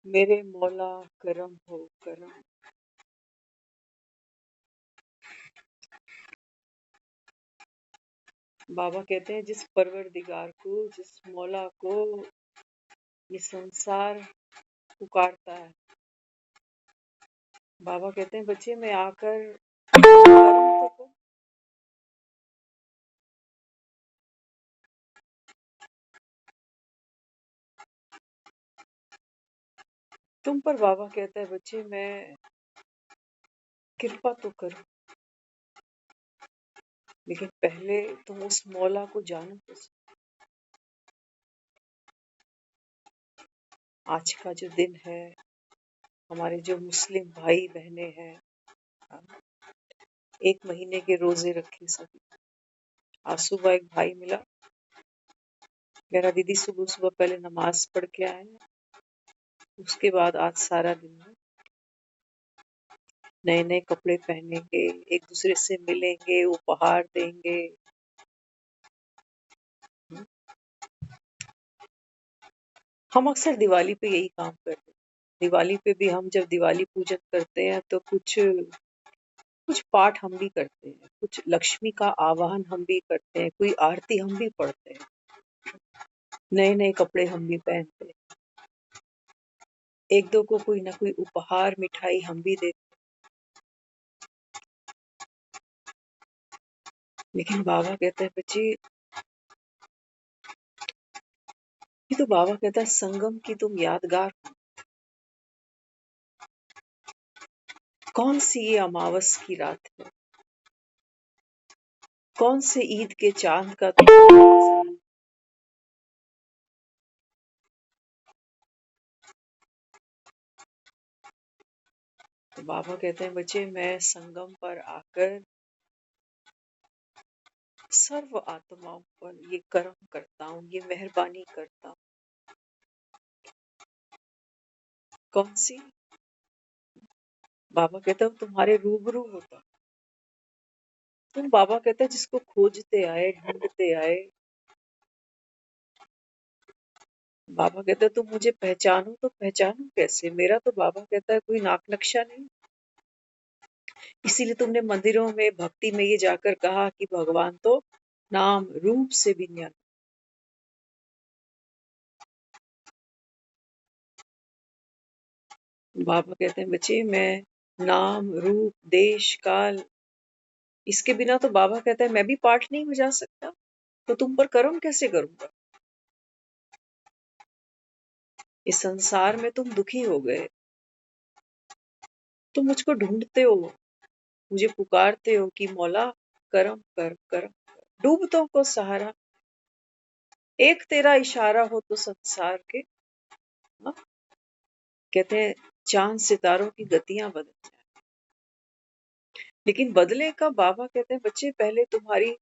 मेरे मौला करम हो करम। बाबा कहते हैं जिस परवरदिगार को, जिस मौला को ये संसार पुकारता है, बाबा कहते हैं बच्चे मैं आकर करम तो कर। तुम पर बाबा कहता है बच्चे मैं कृपा तो करूं, लेकिन पहले तुम उस मौला को जानो तो सही। आज का जो दिन है, हमारे जो मुस्लिम भाई बहने हैं, एक महीने के रोजे रखे सभी। आज सुबह एक भाई मिला, कह रहा दीदी सुबह सुबह पहले नमाज पढ़ के आए, उसके बाद आज सारा दिन नए नए कपड़े पहनेंगे, एक दूसरे से मिलेंगे, उपहार देंगे। हम अक्सर दिवाली पे यही काम करते हैं। दिवाली पे भी हम जब दिवाली पूजन करते हैं तो कुछ कुछ पाठ हम भी करते हैं, कुछ लक्ष्मी का आवाहन हम भी करते हैं, कोई आरती हम भी पढ़ते हैं, नए नए कपड़े हम भी पहनते हैं, एक दो को कोई ना कोई उपहार मिठाई हम भी देते हैं। लेकिन बाबा कहते हैं बच्चे, ये तो बाबा कहता है संगम की तुम यादगार हो। कौन सी ये अमावस की रात है, कौन से ईद के चांद का तुम इंतजार। तो बाबा कहते हैं बच्चे मैं संगम पर आकर सर्व आत्माओं पर ये कर्म करता हूँ, ये मेहरबानी करता हूँ। कौन सी? बाबा कहता हूँ तुम्हारे रूबरू होता। तुम बाबा कहता है जिसको खोजते आए, ढूंढते आए। बाबा कहता है तुम मुझे पहचानो तो पहचानो कैसे, मेरा तो बाबा कहता है कोई नाक नक्शा नहीं। इसीलिए तुमने मंदिरों में भक्ति में ये जाकर कहा कि भगवान तो नाम रूप से भी न्यारा। बाबा कहते हैं बच्चे मैं नाम रूप देश काल, इसके बिना तो बाबा कहता है मैं भी पाठ नहीं बजा सकता, तो तुम पर कर्म कैसे करूंगा। इस संसार में तुम दुखी हो गए, तुम मुझको ढूंढते हो, मुझे पुकारते हो कि मौला कर्म कर कर्म कर। डूबतों को सहारा, एक तेरा इशारा हो तो संसार के, हाँ? कहते हैं चांद सितारों की गतियां बदल जाए। लेकिन बदले का बाबा कहते हैं बच्चे पहले तुम्हारी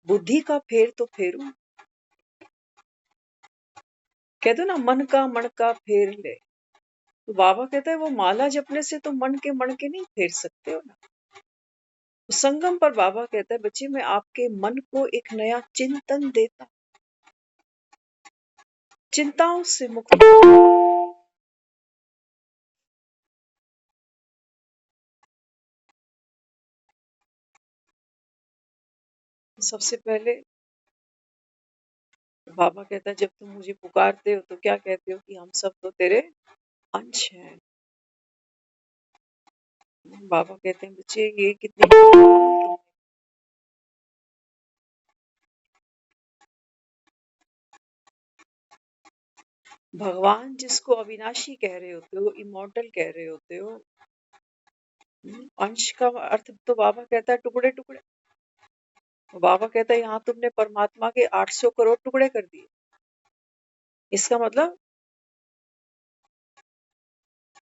बुद्धि का फेर तो फेरूं। कहते हो ना मन का मणका फेर ले, तो बाबा कहता है वो माला जपने से तो मन के मणके नहीं फेर सकते हो ना। तो संगम पर बाबा कहता है बच्चे मैं आपके मन को एक नया चिंतन देता, चिंताओं से मुक्त। सबसे पहले बाबा कहता है जब तुम मुझे पुकारते हो तो क्या कहते हो कि हम सब तो तेरे अंश हैं। बाबा कहते हैं बच्चे ये कितनी, भगवान जिसको अविनाशी कह रहे होते हो, इमॉर्टल कह रहे होते हो, अंश का अर्थ तो बाबा कहता है टुकड़े टुकड़े। बाबा कहता है यहाँ तुमने परमात्मा के 800 करोड़ टुकड़े कर दिए, इसका मतलब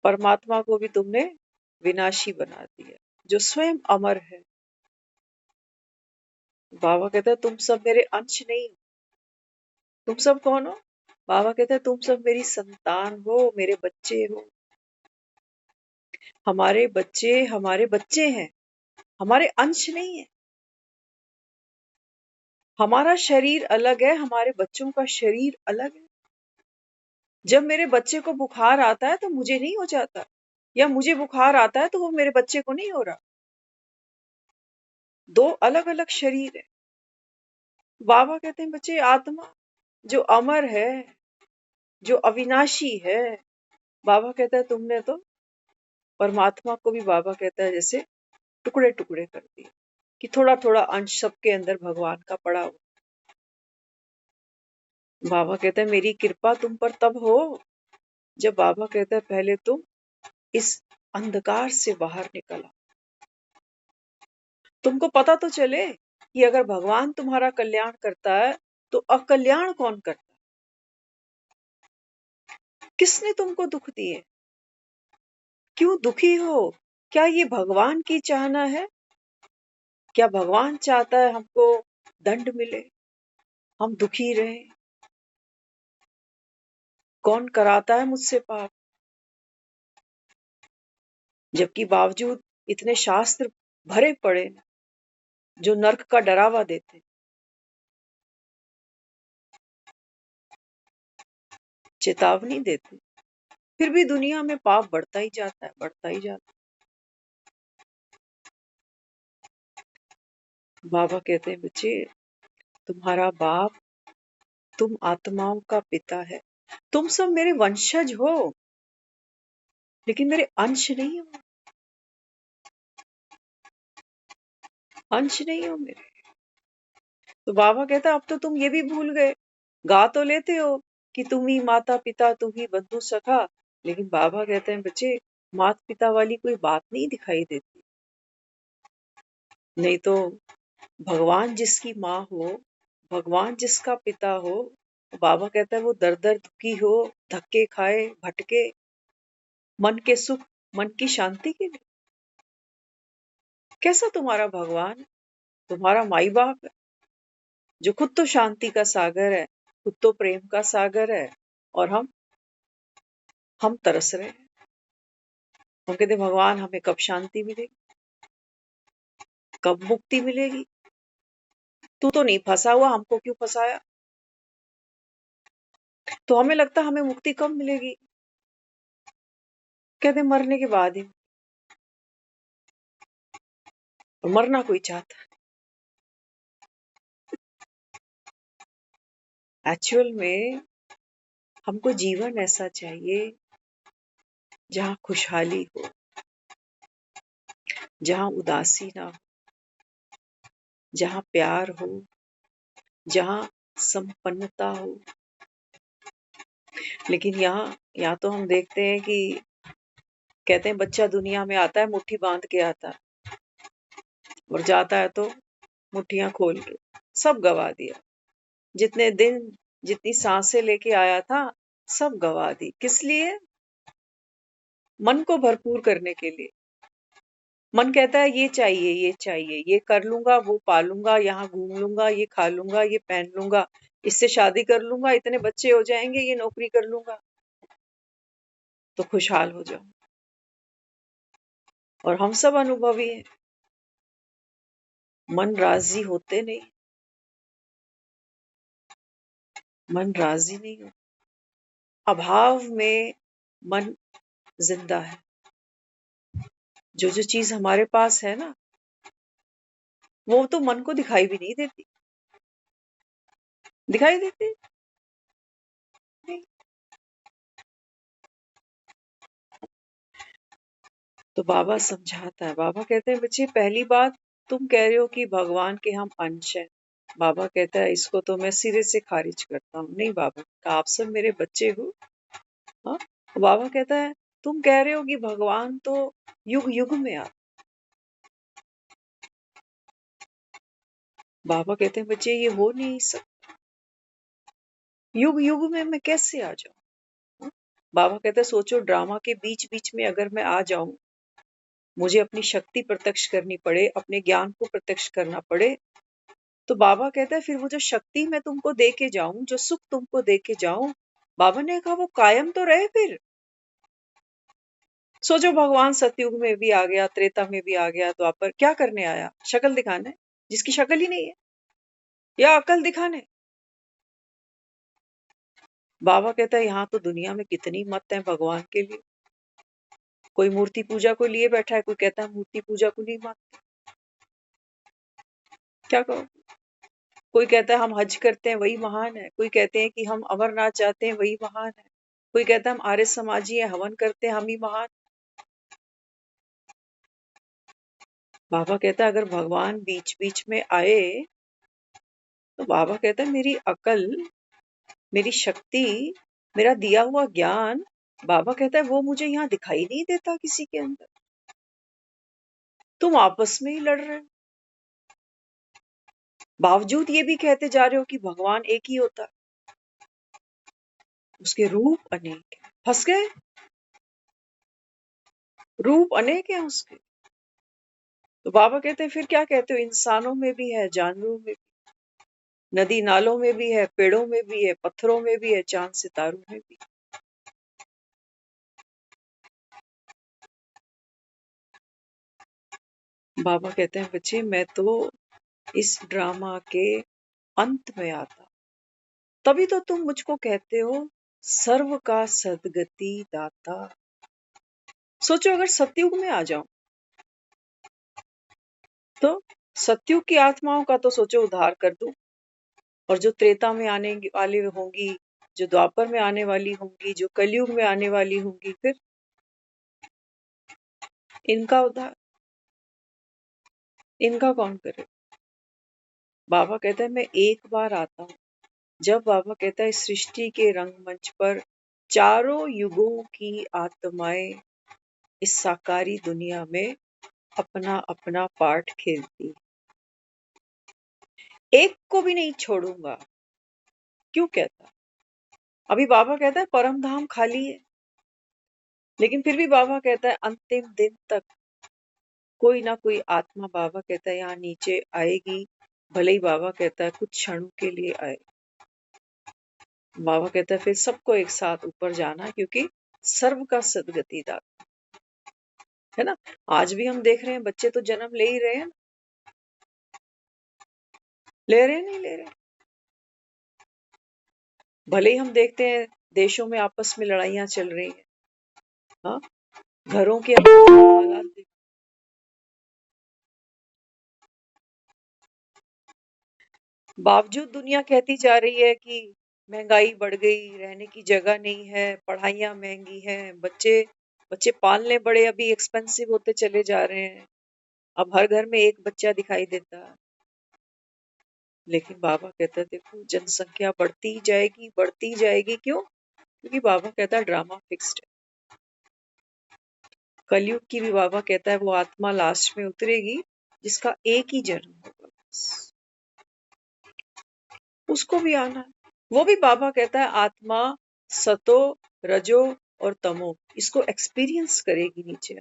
परमात्मा को भी तुमने विनाशी बना दिया जो स्वयं अमर है। बाबा कहता है तुम सब मेरे अंश नहीं, तुम सब कौन हो? बाबा कहता है तुम सब मेरी संतान हो, मेरे बच्चे हो। हमारे बच्चे हैं, हमारे अंश नहीं है। हमारा शरीर अलग है, हमारे बच्चों का शरीर अलग है। जब मेरे बच्चे को बुखार आता है तो मुझे नहीं हो जाता, या मुझे बुखार आता है तो वो मेरे बच्चे को नहीं हो रहा। दो अलग अलग शरीर है। बाबा कहते हैं बच्चे, आत्मा जो अमर है, जो अविनाशी है, बाबा कहता है तुमने तो परमात्मा को भी, बाबा कहता है जैसे टुकड़े टुकड़े कर दिए, कि थोड़ा थोड़ा अंश सबके अंदर भगवान का पड़ा हो। बाबा कहता है मेरी कृपा तुम पर तब हो जब, बाबा कहता है पहले तुम इस अंधकार से बाहर निकला, तुमको पता तो चले कि अगर भगवान तुम्हारा कल्याण करता है तो अकल्याण कौन करता है? किसने तुमको दुख दिए? क्यों दुखी हो? क्या ये भगवान की चाहना है? क्या भगवान चाहता है हमको दंड मिले, हम दुखी रहे? कौन कराता है मुझसे पाप? जबकि बावजूद इतने शास्त्र भरे पड़े जो नरक का डरावा देते, चेतावनी देते, फिर भी दुनिया में पाप बढ़ता ही जाता है, बढ़ता ही जाता है। बाबा कहते हैं बच्चे, तुम्हारा बाप, तुम आत्माओं का पिता है, तुम सब मेरे वंशज हो, लेकिन मेरे अंश नहीं हो, अंश नहीं हो मेरे। तो बाबा कहता अब तो तुम ये भी भूल गए, गा तो लेते हो कि तुम ही माता पिता, तुम ही बंधु सखा, लेकिन बाबा कहते हैं बच्चे, माता पिता वाली कोई बात नहीं दिखाई देती। नहीं तो भगवान जिसकी माँ हो, भगवान जिसका पिता हो, बाबा कहता है वो दर दर दुखी हो, धक्के खाए, भटके, मन के सुख, मन की शांति के लिए। कैसा तुम्हारा भगवान? तुम्हारा माई बाप है जो खुद तो शांति का सागर है, खुद तो प्रेम का सागर है, और हम तरस रहे हैं। हम कहते भगवान हमें कब शांति मिलेगी, कब मुक्ति मिलेगी? तू तो नहीं फंसा हुआ, हमको क्यों फंसाया? तो हमें लगता हमें मुक्ति कब मिलेगी? कहते मरने के बाद ही। और मरना कोई चाहता? एक्चुअल में हमको जीवन ऐसा चाहिए जहाँ खुशहाली हो, जहाँ उदासी ना हो, जहाँ प्यार हो, जहाँ संपन्नता हो। लेकिन यहाँ तो हम देखते हैं कि कहते हैं बच्चा दुनिया में आता है मुट्ठी बांध के आता है, और जाता है तो मुट्ठियां खोल के सब गवा दिया। जितने दिन, जितनी सांसें लेके आया था, सब गवा दी। किस लिए? मन को भरपूर करने के लिए। मन कहता है ये चाहिए, ये चाहिए, ये कर लूंगा, वो पालूंगा, यहाँ घूम लूंगा, ये खा लूंगा, ये पहन लूंगा, इससे शादी कर लूंगा, इतने बच्चे हो जाएंगे, ये नौकरी कर लूंगा तो खुशहाल हो जाऊं। और हम सब अनुभवी हैं, मन राजी होते नहीं, मन राजी नहीं हो। अभाव में मन जिंदा है। जो जो चीज हमारे पास है ना, वो तो मन को दिखाई भी नहीं देती। दिखाई देती नहीं। तो बाबा समझाता है, बाबा कहते हैं बच्चे पहली बात, तुम कह रहे हो कि भगवान के हम अंश हैं। बाबा कहता है इसको तो मैं सिरे से खारिज करता हूँ। नहीं बाबा, आप सब मेरे बच्चे हो। हाँ, बाबा कहता है तुम कह रहे हो कि भगवान तो युग युग में आ। बाबा कहते हैं बच्चे ये हो नहीं सकता, युग युग में मैं कैसे आ जाऊं? हाँ? बाबा कहते हैं सोचो, ड्रामा के बीच बीच में अगर मैं आ जाऊं, मुझे अपनी शक्ति प्रत्यक्ष करनी पड़े, अपने ज्ञान को प्रत्यक्ष करना पड़े, तो बाबा कहता है फिर वो जो शक्ति मैं तुमको दे के जाऊं, जो सुख तुमको दे के जाऊं, बाबा ने कहा वो कायम तो रहे। फिर सोचो भगवान सतयुग में भी आ गया, त्रेता में भी आ गया, तो आप पर क्या करने आया? शक्ल दिखाने, जिसकी शक्ल ही नहीं है, या अकल दिखाने? बाबा कहता है यहाँ तो दुनिया में कितनी मत है भगवान के लिए। कोई मूर्ति पूजा को लिए बैठा है, कोई कहता है मूर्ति पूजा को नहीं मानते। क्या कहो? कोई कहता है हम हज करते हैं वही महान है, कोई कहते हैं कि हम अमरनाथ जाते हैं वही महान है, कोई कहता है हम आर्य समाजी है हवन करते हैं हम ही महान। बाबा कहता है अगर भगवान बीच बीच में आए तो बाबा कहता है मेरी अकल, मेरी शक्ति, मेरा दिया हुआ ज्ञान, बाबा कहता है वो मुझे यहाँ दिखाई नहीं देता किसी के अंदर। तुम आपस में ही लड़ रहे हो, बावजूद ये भी कहते जा रहे हो कि भगवान एक ही होता है, उसके रूप अनेक है। फंस गए, रूप अनेक है उसके। तो बाबा कहते हैं फिर क्या कहते हो, इंसानों में भी है, जानवरों में भी, नदी नालों में भी है, पेड़ों में भी है, पत्थरों में भी है, चांद सितारों में भी। बाबा कहते हैं बच्चे मैं तो इस ड्रामा के अंत में आता, तभी तो तुम मुझको कहते हो सर्व का सदगति दाता। सोचो अगर सतयुग में आ जाऊं तो सतयुग की आत्माओं का तो सोचो उद्धार कर दूं, और जो त्रेता में आने वाली होंगी, जो द्वापर में आने वाली होंगी, जो कलयुग में आने वाली होंगी, फिर इनका उद्धार, इनका कौन करे। बाबा कहता है मैं एक बार आता हूँ, जब बाबा कहता है सृष्टि के रंगमंच पर चारों युगों की आत्माएं इस साकारी दुनिया में अपना अपना पार्ट खेलती, एक को भी नहीं छोड़ूंगा। क्यों कहता, अभी बाबा कहता है परम धाम खाली है, लेकिन फिर भी बाबा कहता है अंतिम दिन तक कोई ना कोई आत्मा, बाबा कहता है यहाँ नीचे आएगी, भले ही बाबा कहता है कुछ क्षणों के लिए आए। बाबा कहता है फिर सबको एक साथ ऊपर जाना, क्योंकि सर्व का सदगति दाता है ना। आज भी हम देख रहे हैं बच्चे तो जन्म ले ही रहे हैं, ले रहे हैं नहीं ले रहे। भले ही हम देखते हैं देशों में आपस में लड़ाइयां चल रही हैं, हाँ, घरों के हालात बावजूद दुनिया कहती जा रही है कि महंगाई बढ़ गई, रहने की जगह नहीं है, पढ़ाइयाँ महंगी हैं, बच्चे बच्चे पालने बड़े अभी एक्सपेंसिव होते चले जा रहे हैं। अब हर घर में एक बच्चा दिखाई देता है, लेकिन बाबा कहता है देखो जनसंख्या बढ़ती ही जाएगी, बढ़ती ही जाएगी। क्यों? क्योंकि बाबा कहता है ड्रामा फिक्स्ड है। कलयुग की भी बाबा कहता है वो आत्मा लास्ट में उतरेगी जिसका एक ही जन्म होगा, बस उसको भी आना है। वो भी बाबा कहता है आत्मा सतो, रजो और तमो इसको एक्सपीरियंस करेगी नीचे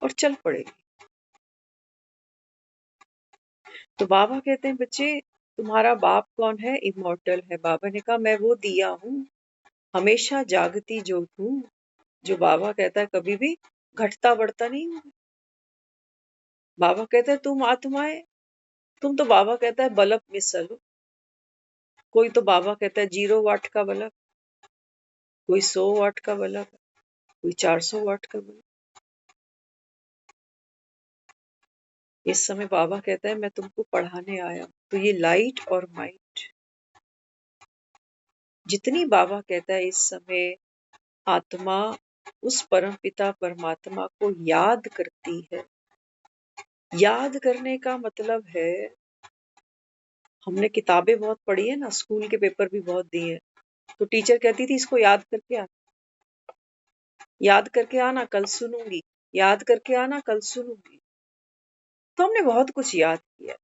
और चल पड़ेगी। तो बाबा कहते हैं बच्चे तुम्हारा बाप कौन है? इमोर्टल है। बाबा ने कहा मैं वो दिया हूँ, हमेशा जागती ज्योत हूँ, जो बाबा कहता है कभी भी घटता बढ़ता नहीं हूँ। बाबा कहता है तुम आत्माएं, तुम तो बाबा कहता है बल्ब मिसल हो। कोई तो बाबा कहता है 0 वाट का बल्ब, कोई 100 वाट का बल्ब, कोई 400 वाट का बल्ब। इस समय बाबा कहता है मैं तुमको पढ़ाने आया हूं। तो ये लाइट और माइट जितनी बाबा कहता है इस समय आत्मा उस परम पिता परमात्मा को याद करती है। याद करने का मतलब है, हमने किताबें बहुत पढ़ी है ना, स्कूल के पेपर भी बहुत दिए हैं, तो टीचर कहती थी इसको याद करके आ, याद करके आना कल सुनूंगी, याद करके आना कल सुनूंगी। तो हमने बहुत कुछ याद किया,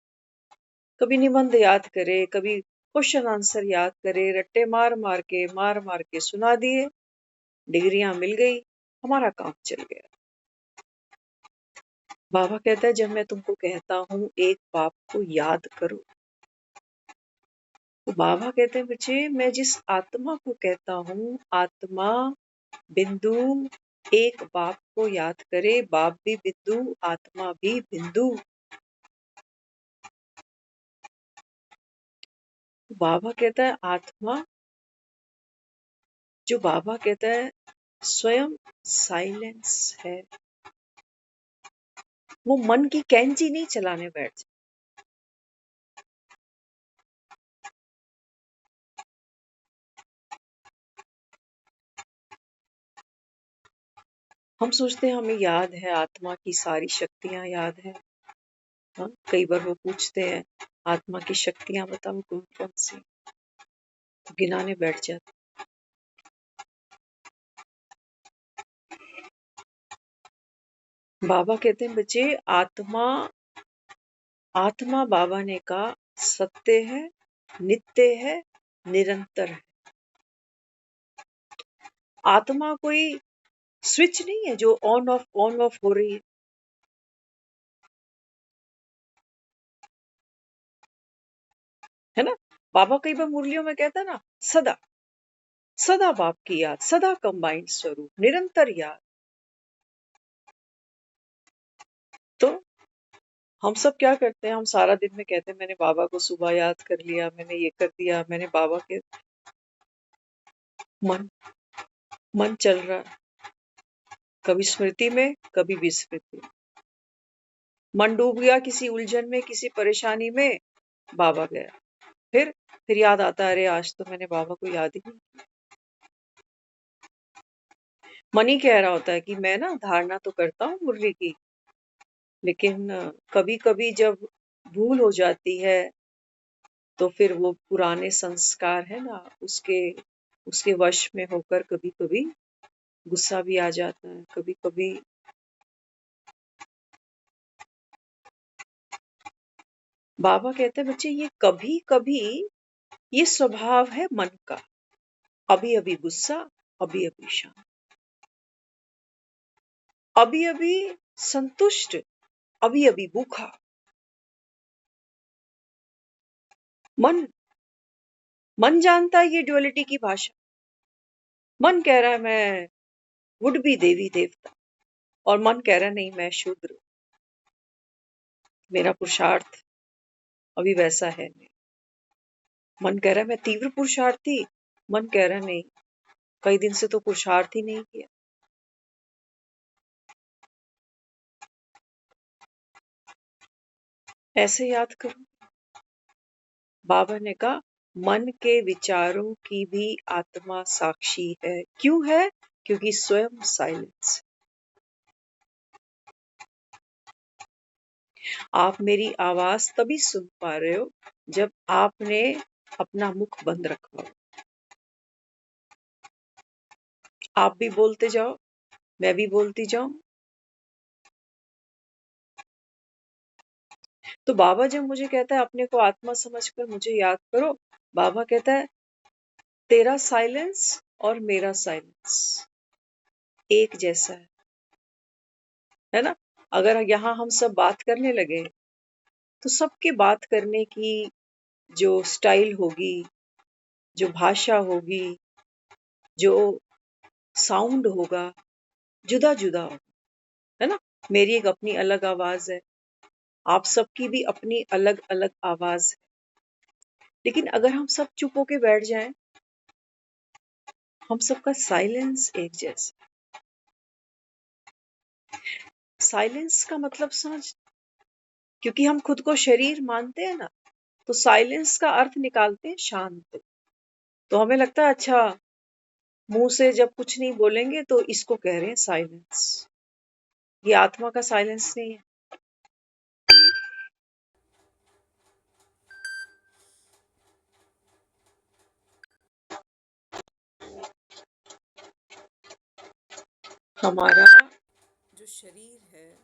कभी निबंध याद करे, कभी क्वेश्चन आंसर याद करे, रट्टे मार मार के सुना दिए, डिग्रियां मिल गई, हमारा काम चल गया। बाबा कहता है जब मैं तुमको कहता हूँ एक बाप को याद करो, तो बाबा कहते हैं बच्चे मैं जिस आत्मा को कहता हूँ, आत्मा बिंदु एक बाप को याद करे, बाप भी बिंदु, आत्मा भी बिंदु। बाबा कहता है आत्मा, जो बाबा कहता है स्वयं साइलेंस है, वो मन की कैंची नहीं चलाने बैठ जाए। हम सोचते हैं हमें याद है, आत्मा की सारी शक्तियां याद है। हाँ? कई बार वो पूछते हैं आत्मा की शक्तियां बताओ कौन कौन सी, तो गिनाने बैठ जाते। बाबा कहते हैं बच्चे, आत्मा आत्मा बाबा ने कहा सत्य है, नित्य है, निरंतर है। आत्मा कोई स्विच नहीं है जो ऑन ऑफ हो रही है ना। बाबा कई बार मुरलियों में कहता है ना, सदा सदा बाप की याद, सदा कंबाइंड स्वरूप, निरंतर याद। तो हम सब क्या करते हैं, हम सारा दिन में कहते हैं मैंने बाबा को सुबह याद कर लिया, मैंने ये कर दिया, मैंने बाबा के, मन मन चल रहा है, कभी स्मृति में कभी विस्मृति। मन डूब गया किसी उलझन में, किसी परेशानी में, बाबा गया। फिर याद आता है, अरे आज तो मैंने बाबा को याद ही नहीं। मन ही कह रहा होता है कि मैं ना धारणा तो करता हूँ मुरली की, लेकिन कभी कभी जब भूल हो जाती है तो फिर वो पुराने संस्कार है ना, उसके उसके वश में होकर कभी कभी गुस्सा भी आ जाता है, कभी कभी। बाबा कहते हैं बच्चे, ये कभी कभी ये स्वभाव है मन का, अभी अभी गुस्सा, अभी अभी शांत, अभी अभी संतुष्ट, अभी अभी भूखा। मन मन जानता है ये ड्युअलिटी की भाषा। मन कह रहा है मैं वुड बी देवी देवता, और मन कह रहा है नहीं मैं शूद्र, मेरा पुरुषार्थ अभी वैसा है नहीं। मन कह रहा है मैं तीव्र पुरुषार्थी, मन कह रहा है नहीं, कई दिन से तो पुरुषार्थ ही नहीं किया। ऐसे याद करो। बाबा ने कहा मन के विचारों की भी आत्मा साक्षी है। क्यों है? क्योंकि स्वयं साइलेंस। आप मेरी आवाज तभी सुन पा रहे हो जब आपने अपना मुख बंद रखा हो। आप भी बोलते जाओ, मैं भी बोलती जाऊं। तो बाबा जब मुझे कहता है अपने को आत्मा समझकर मुझे याद करो, बाबा कहता है तेरा साइलेंस और मेरा साइलेंस एक जैसा है ना। अगर यहाँ हम सब बात करने लगे तो सबके बात करने की जो स्टाइल होगी, जो भाषा होगी, जो साउंड होगा, जुदा जुदा होगा, है ना। मेरी एक अपनी अलग आवाज है, आप सबकी भी अपनी अलग अलग आवाज है। लेकिन अगर हम सब चुप होके बैठ जाएं, हम सबका साइलेंस एक जैसा। साइलेंस का मतलब समझ, क्योंकि हम खुद को शरीर मानते हैं ना, तो साइलेंस का अर्थ निकालते हैं शांत। तो हमें लगता है अच्छा, मुंह से जब कुछ नहीं बोलेंगे तो इसको कह रहे हैं साइलेंस। ये आत्मा का साइलेंस नहीं है। हमारा जो शरीर है,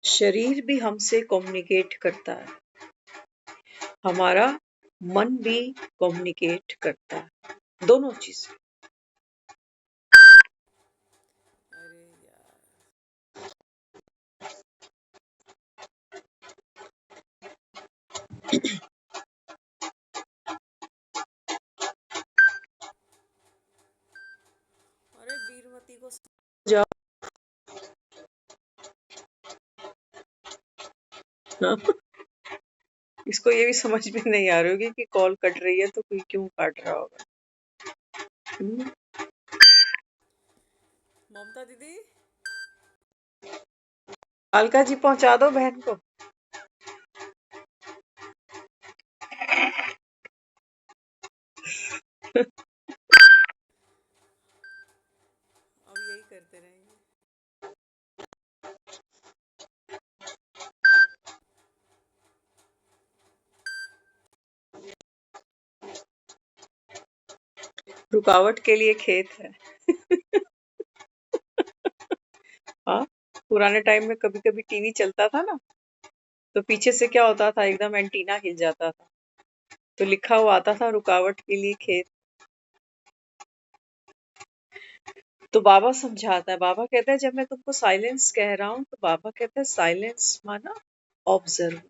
शरीर भी हमसे कम्युनिकेट करता है, हमारा मन भी कम्युनिकेट करता है, दोनों चीजें। अरे यार, अरे बीरमती को जाओ ना, इसको ये भी समझ में नहीं आ रही होगी कि कॉल कट रही है तो कोई क्यों काट रहा होगा। हम्म, ममता दीदी, अलका जी पहुंचा दो बहन को। अब यही करते रहेंगे। रुकावट के लिए खेत है। हाँ, पुराने टाइम में कभी कभी टीवी चलता था ना, तो पीछे से क्या होता था, एकदम एंटीना हिल जाता था, तो लिखा हुआ आता था रुकावट के लिए खेत। तो बाबा समझाता है, बाबा कहता है जब मैं तुमको साइलेंस कह रहा हूं, तो बाबा कहता है साइलेंस माना ऑब्जर्व,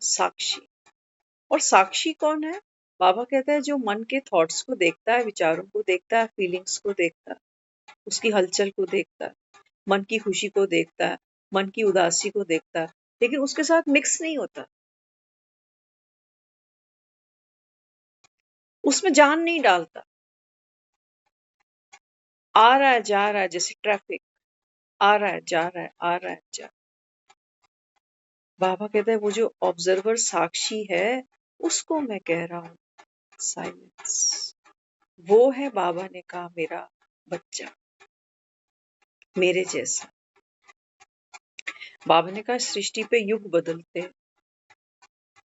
साक्षी। और साक्षी कौन है? बाबा कहता है जो मन के थॉट्स को देखता है, विचारों को देखता है, फीलिंग्स को देखता है, उसकी हलचल को देखता है, मन की खुशी को देखता है, मन की उदासी को देखता है, लेकिन उसके साथ मिक्स नहीं होता, उसमें जान नहीं डालता। आ रहा है जा रहा है, जैसे ट्रैफिक, आ रहा है जा रहा है, आ रहा है जा। बाबा कहता है वो जो ऑब्जर्वर साक्षी है, उसको मैं कह रहा हूं साइलेंस। वो है, बाबा ने कहा, मेरा बच्चा, मेरे जैसा। बाबा ने कहा सृष्टि पे युग बदलते हैं।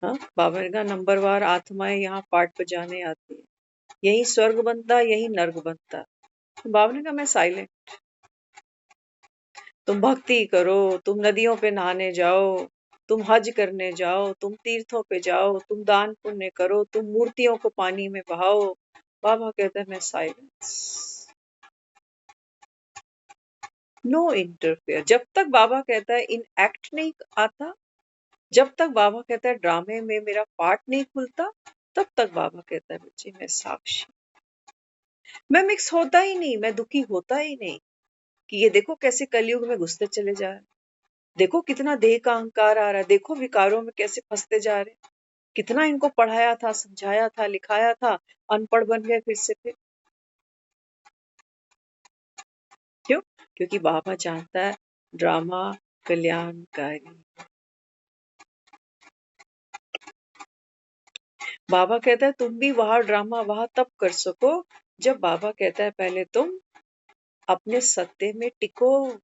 हाँ, बाबा ने कहा नंबरवार आत्माएं यहाँ पाठ बजाने आती है, यही स्वर्ग बनता, यही नर्क बनता। तो बाबा ने कहा मैं साइलेंट। तुम भक्ति करो, तुम नदियों पे नहाने जाओ, तुम हज करने जाओ, तुम तीर्थों पे जाओ, तुम दान पुण्य करो, तुम मूर्तियों को पानी में बहाओ। बाबा कहते हैं मैं साइलेंस, नो इंटरफेयर। जब तक बाबा कहता है इन एक्ट नहीं आता, जब तक बाबा कहता है ड्रामे में मेरा पार्ट नहीं खुलता, तब तक बाबा कहता है बच्चे मैं साक्षी। मैं मिक्स होता ही नहीं, मैं दुखी होता ही नहीं कि ये देखो कैसे कलयुग में घुसते चले जा रहे हैं, देखो कितना देह का अहंकार आ रहा है, देखो विकारों में कैसे फंसते जा रहे हैं, कितना इनको पढ़ाया था, समझाया था, लिखाया था, अनपढ़ बन गए फिर से। फिर क्यों? क्योंकि बाबा जानता है ड्रामा कल्याणकारी। बाबा कहता है तुम भी वहां ड्रामा वहां तब कर सको, जब बाबा कहता है पहले तुम अपने सत्य में टिको।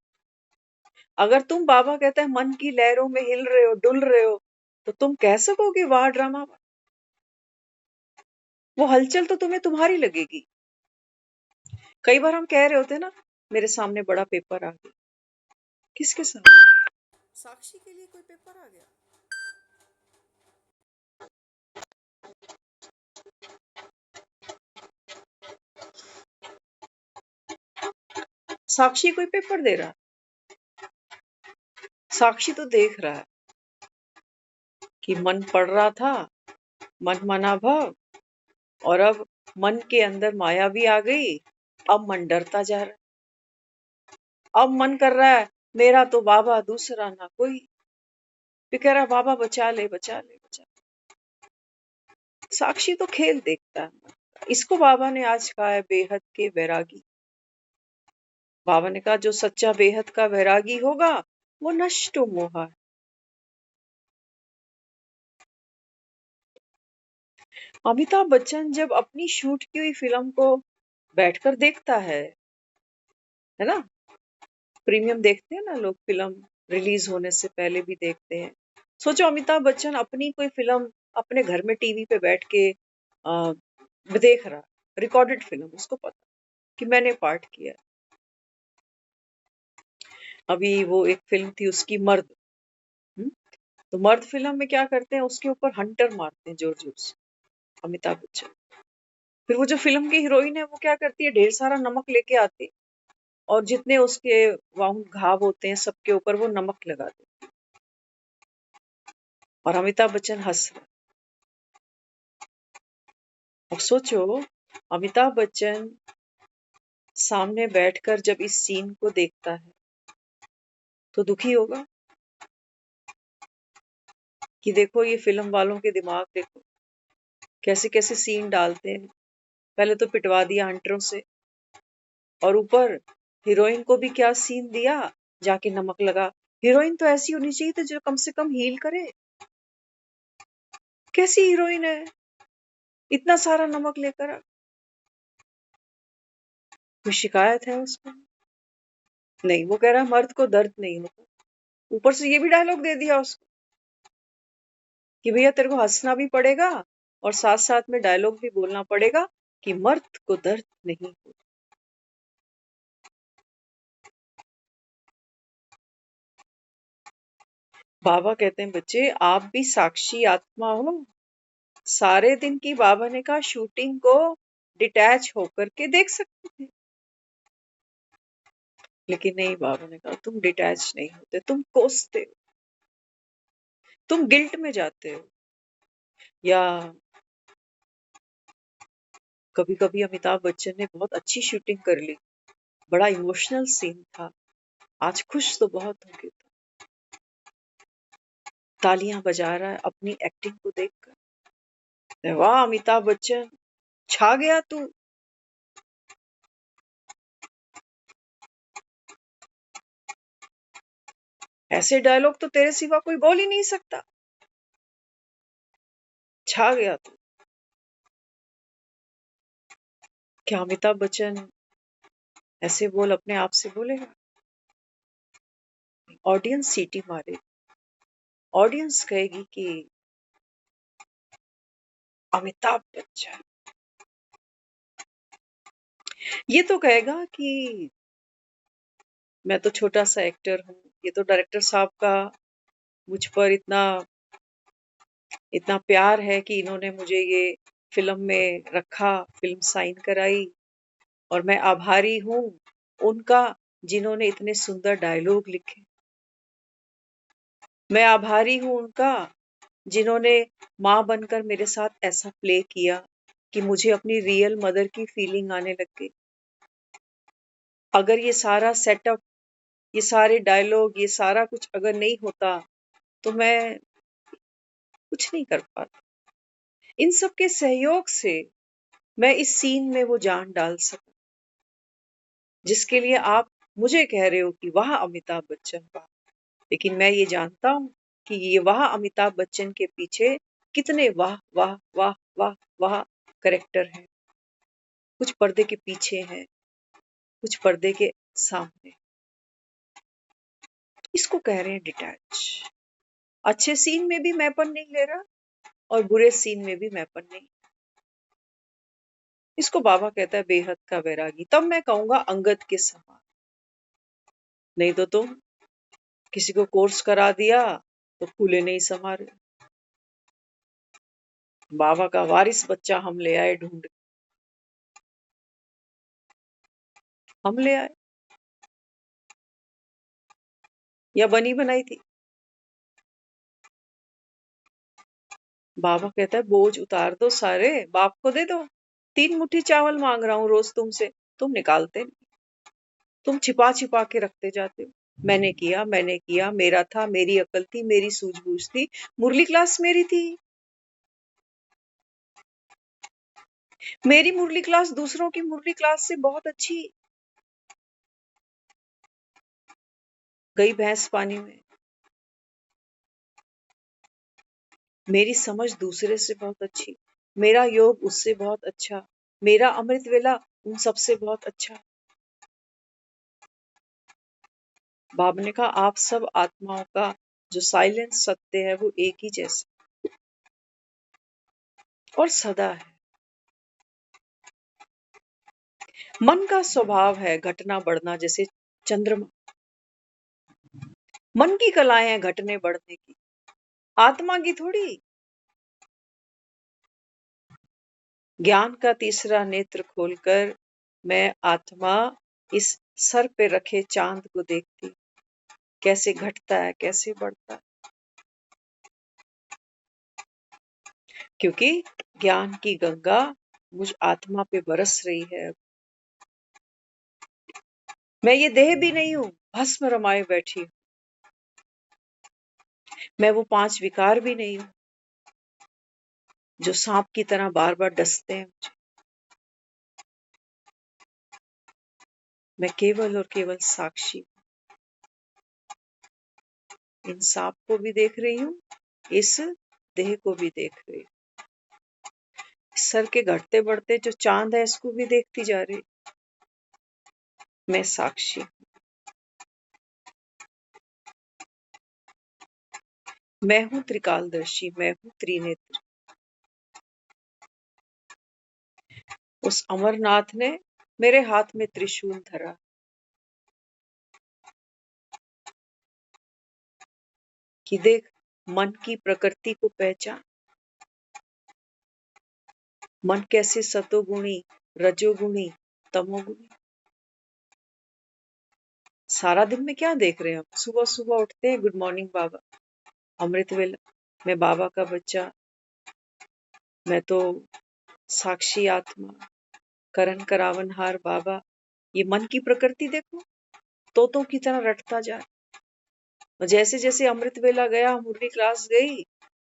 अगर तुम, बाबा कहता है, मन की लहरों में हिल रहे हो, डुल रहे हो, तो तुम कह सकोगे वाह ड्रामा। वो हलचल तो तुम्हें तुम्हारी लगेगी। कई बार हम कह रहे होते हैं ना, मेरे सामने बड़ा पेपर आ गया। किसके सामने? साक्षी के लिए कोई पेपर आ गया? साक्षी कोई पेपर दे रहा है? साक्षी तो देख रहा है कि मन पढ़ रहा था, मन मना भाव, और अब मन के अंदर माया भी आ गई। अब मन डरता जा रहा है, अब मन कर रहा है मेरा तो बाबा दूसरा ना कोई। फिर कह रहा है बाबा बचा ले, बचा ले, बचा ले। साक्षी तो खेल देखता है। इसको बाबा ने आज कहा है बेहद के वैरागी। बाबा ने कहा जो सच्चा बेहद का वैरागी होगा, वो नष्ट मोहा है। अमिताभ बच्चन जब अपनी शूट की हुई फिल्म को बैठकर देखता है ना, प्रीमियम देखते हैं ना लोग, फिल्म रिलीज होने से पहले भी देखते हैं। सोचो अमिताभ बच्चन अपनी कोई फिल्म अपने घर में टीवी पे बैठ के देख रहा, रिकॉर्डेड फिल्म, उसको पता कि मैंने पार्ट किया। अभी वो एक फिल्म थी उसकी मर्द। हम्म, तो मर्द फिल्म में क्या करते हैं, उसके ऊपर हंटर मारते हैं जोर जोर से अमिताभ बच्चन। फिर वो जो फिल्म की हीरोइन है वो क्या करती है, ढेर सारा नमक लेके आती है, और जितने उसके वाउंड घाव होते हैं सबके ऊपर वो नमक लगा देती है, और अमिताभ बच्चन हंस रहे। अब सोचो अमिताभ बच्चन सामने बैठकर जब इस सीन को देखता है तो दुखी होगा कि देखो ये फिल्म वालों के दिमाग देखो, कैसे कैसे सीन डालते हैं। पहले तो पिटवा दिया हंटरों से, और ऊपर हीरोइन को भी क्या सीन दिया, जाके नमक लगा। हीरोइन तो ऐसी होनी चाहिए थी जो कम से कम हील करे। कैसी हीरोइन है, इतना सारा नमक लेकर कोई शिकायत है उसको? नहीं, वो कह रहा है मर्द को दर्द नहीं होता। ऊपर से ये भी डायलॉग दे दिया उसको कि भैया तेरे को हंसना भी पड़ेगा और साथ साथ में डायलॉग भी बोलना पड़ेगा कि मर्द को दर्द नहीं होता। बाबा कहते हैं बच्चे आप भी साक्षी आत्मा हो। सारे दिन की बाबा ने कहा शूटिंग को डिटैच होकर के देख सकते थे, लेकिन नहीं, बाबा ने कहा तुम डिटैच नहीं होते, तुम कोसते हो, तुम गिल्ट में जाते हो। या कभी कभी अमिताभ बच्चन ने बहुत अच्छी शूटिंग कर ली, बड़ा इमोशनल सीन था, आज खुश तो बहुत होंगे, तालियां बजा रहा है अपनी एक्टिंग को देखकर। वाह अमिताभ बच्चन, छा गया तू। ऐसे डायलॉग तो तेरे सिवा कोई बोल ही नहीं सकता, छा गया तू। क्या अमिताभ बच्चन ऐसे बोल अपने आप से बोलेगा? ऑडियंस सीटी मारे, ऑडियंस कहेगी कि अमिताभ बच्चन, ये तो कहेगा कि मैं तो छोटा सा एक्टर हूँ, ये तो डायरेक्टर साहब का मुझ पर इतना इतना प्यार है कि इन्होंने मुझे ये फिल्म में रखा, फिल्म साइन कराई, और मैं आभारी हूँ उनका जिन्होंने इतने सुंदर डायलॉग लिखे। मैं आभारी हूँ उनका जिन्होंने माँ बनकर मेरे साथ ऐसा प्ले किया कि मुझे अपनी रियल मदर की फीलिंग आने लग गई। अगर ये सारा सेटअप, ये सारे डायलॉग, ये सारा कुछ अगर नहीं होता तो मैं कुछ नहीं कर पाता। इन सब के सहयोग से मैं इस सीन में वो जान डाल सका जिसके लिए आप मुझे कह रहे हो कि वाह अमिताभ बच्चन वाह। लेकिन मैं ये जानता हूँ कि ये वाह अमिताभ बच्चन के पीछे कितने वाह वाह वाह वाह वाह करेक्टर हैं। कुछ पर्दे के पीछे हैं, कुछ पर्दे के सामने। इसको कह रहे हैं डिटैच। अच्छे सीन में भी मैंपन नहीं ले रहा और बुरे सीन में भी मैंपन नहीं। इसको बाबा कहता है बेहद का वैरागी। तब मैं कहूंगा अंगद के समान। नहीं तो तुम किसी को कोर्स करा दिया तो फूले नहीं समा रहे। बाबा का वारिस बच्चा हम ले आए ढूंढ, हम ले आए या बनी बनाई थी? बाबा कहता है बोझ उतार दो सारे, बाप को दे दो। 3 मुट्ठी चावल मांग रहा हूं रोज तुमसे, तुम निकालते नहीं, तुम छिपा छिपा के रखते जाते हो। मैंने किया, मेरा था, मेरी अकल थी, मेरी सूझबूझ थी, मुरली क्लास मेरी थी। मेरी मुरली क्लास दूसरों की मुरली क्लास से बहुत अच्छी। गई भैंस पानी में। मेरी समझ दूसरे से बहुत अच्छी, मेरा योग उससे बहुत अच्छा, मेरा अमृत वेला उन सबसे बहुत अच्छा। बाबा ने कहा आप सब आत्माओं का जो साइलेंट सत्य है वो एक ही जैसा और सदा है। मन का स्वभाव है घटना बढ़ना, जैसे चंद्रमा। मन की कलाएं हैं घटने बढ़ने की, आत्मा की थोड़ी। ज्ञान का तीसरा नेत्र खोलकर मैं आत्मा इस सर पे रखे चांद को देखती, कैसे घटता है कैसे बढ़ता है। क्योंकि ज्ञान की गंगा मुझ आत्मा पे बरस रही है। मैं ये देह भी नहीं हूं, भस्म रमाए बैठी हूं। मैं वो 5 विकार भी नहीं हूं जो सांप की तरह बार बार डसते हैं मुझे। मैं केवल और केवल साक्षी, इन सांप को भी देख रही हूं, इस देह को भी देख रही हूं, सर के घटते बढ़ते जो चांद है इसको भी देखती जा रही। मैं साक्षी, मैं हूं त्रिकालदर्शी, मैं हूं त्रिनेत्र। उस अमरनाथ ने मेरे हाथ में त्रिशूल धरा, कि देख मन की प्रकृति को पहचान, मन कैसे सतोगुणी, रजोगुणी, तमोगुणी। सारा दिन में क्या देख रहे हैं हम? सुबह सुबह उठते हैं, गुड मॉर्निंग बाबा, अमृत वेला, मैं बाबा का बच्चा, मैं तो साक्षी आत्मा, करण करावनहार बाबा। ये मन की प्रकृति देखो, तोतों की तरह रटता जाए। और जैसे जैसे अमृत वेला गया, मुरली क्लास गई,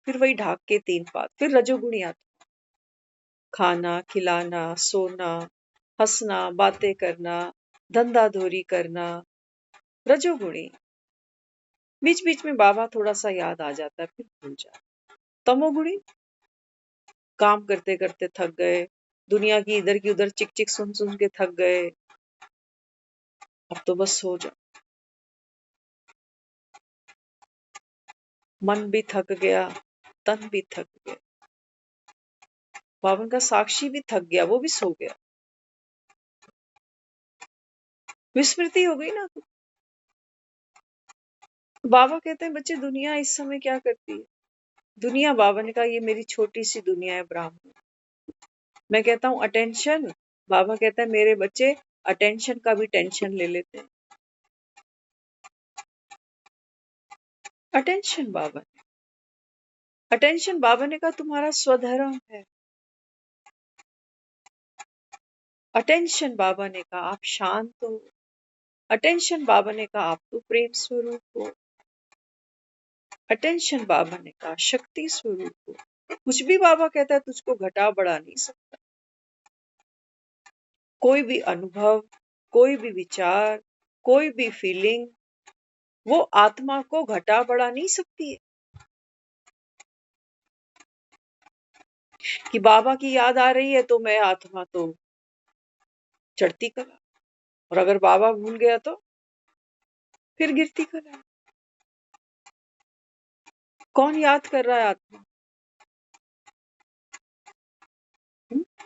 फिर वही ढाक के 3 पात, फिर रजोगुणी आता, खाना खिलाना, सोना, हंसना, बातें करना, धंधा धोरी करना, रजोगुणी। बीच बीच में बाबा थोड़ा सा याद आ जाता है, फिर भूल जाता। तमोगुणी, काम करते करते थक गए, दुनिया की इधर की उधर चिक चिक सुन सुन के थक गए, अब तो बस सो जाओ। मन भी थक गया, तन भी थक गया, बाबा का साक्षी भी थक गया, वो भी सो गया। विस्मृति हो गई ना। बाबा कहते हैं बच्चे दुनिया इस समय क्या करती है? दुनिया, बाबा ने कहा ये मेरी छोटी सी दुनिया है ब्राह्मण। मैं कहता हूँ अटेंशन, बाबा कहता है मेरे बच्चे अटेंशन का भी टेंशन ले लेते हैं। अटेंशन बाबा ने, अटेंशन बाबा ने कहा तुम्हारा स्वधर्म है। अटेंशन बाबा ने कहा आप शांत हो। अटेंशन बाबा ने कहा आप तो प्रेम स्वरूप हो। अटेंशन बाबा ने कहा शक्ति स्वरूप हो। कुछ भी बाबा कहता है तुझको घटा बढ़ा नहीं सकता। कोई भी अनुभव, कोई भी विचार, कोई भी फीलिंग, वो आत्मा को घटा बढ़ा नहीं सकती है। कि बाबा की याद आ रही है तो मैं आत्मा तो चढ़ती कला, और अगर बाबा भूल गया तो फिर गिरती कला। कौन याद कर रहा है आत्मा?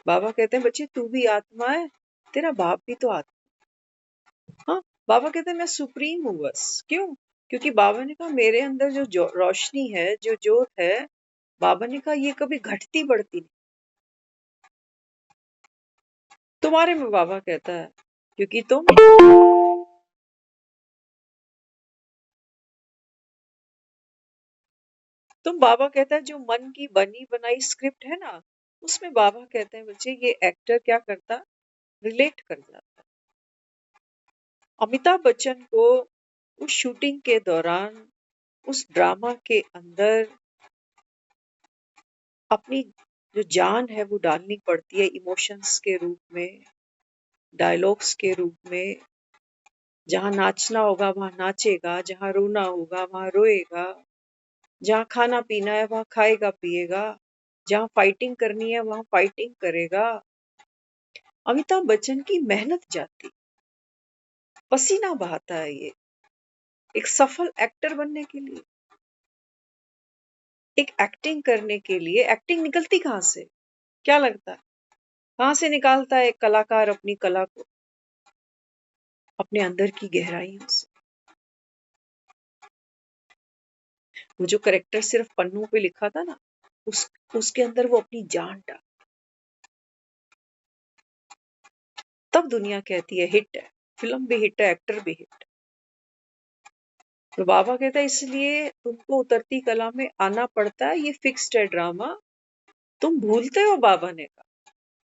बाबा कहते हैं बच्चे तू भी आत्मा है, तेरा बाप भी तो आत्मा। हाँ, बाबा कहते हैं मैं सुप्रीम हूँ बस। क्यों? क्योंकि बाबा ने कहा मेरे अंदर जो रोशनी है, जो ज्योत है, बाबा ने कहा ये कभी घटती बढ़ती नहीं। तुम्हारे में बाबा कहता है क्योंकि तुम बाबा कहता है जो मन की बनी बनाई स्क्रिप्ट है ना, उसमें बाबा कहते हैं बच्चे ये एक्टर क्या करता, रिलेट कर जाता। अमिताभ बच्चन को उस शूटिंग के दौरान, उस ड्रामा के अंदर अपनी जो जान है वो डालनी पड़ती है, इमोशंस के रूप में, डायलॉग्स के रूप में। जहां नाचना होगा वहां नाचेगा, जहां रोना होगा वहां रोएगा, जहां खाना पीना है वहां खाएगा पिएगा, जहां फाइटिंग करनी है वहां फाइटिंग करेगा। अमिताभ बच्चन की मेहनत जाती, पसीना बहाता है ये एक सफल एक्टर बनने के लिए, एक एक्टिंग करने के लिए। एक्टिंग निकलती कहां से? क्या लगता है कहां से निकालता है एक कलाकार अपनी कला को? अपने अंदर की गहराइयों से। वो जो करेक्टर सिर्फ पन्नों पे लिखा था ना, उसके अंदर वो अपनी जान डाल, तब दुनिया कहती है हिट है, फिल्म भी हिट है, एक्टर भी हिट। तो बाबा कहता है इसलिए तुमको उतरती कला में आना पड़ता है, ये फिक्स्ड है ड्रामा, तुम भूलते हो बाबा ने कहा।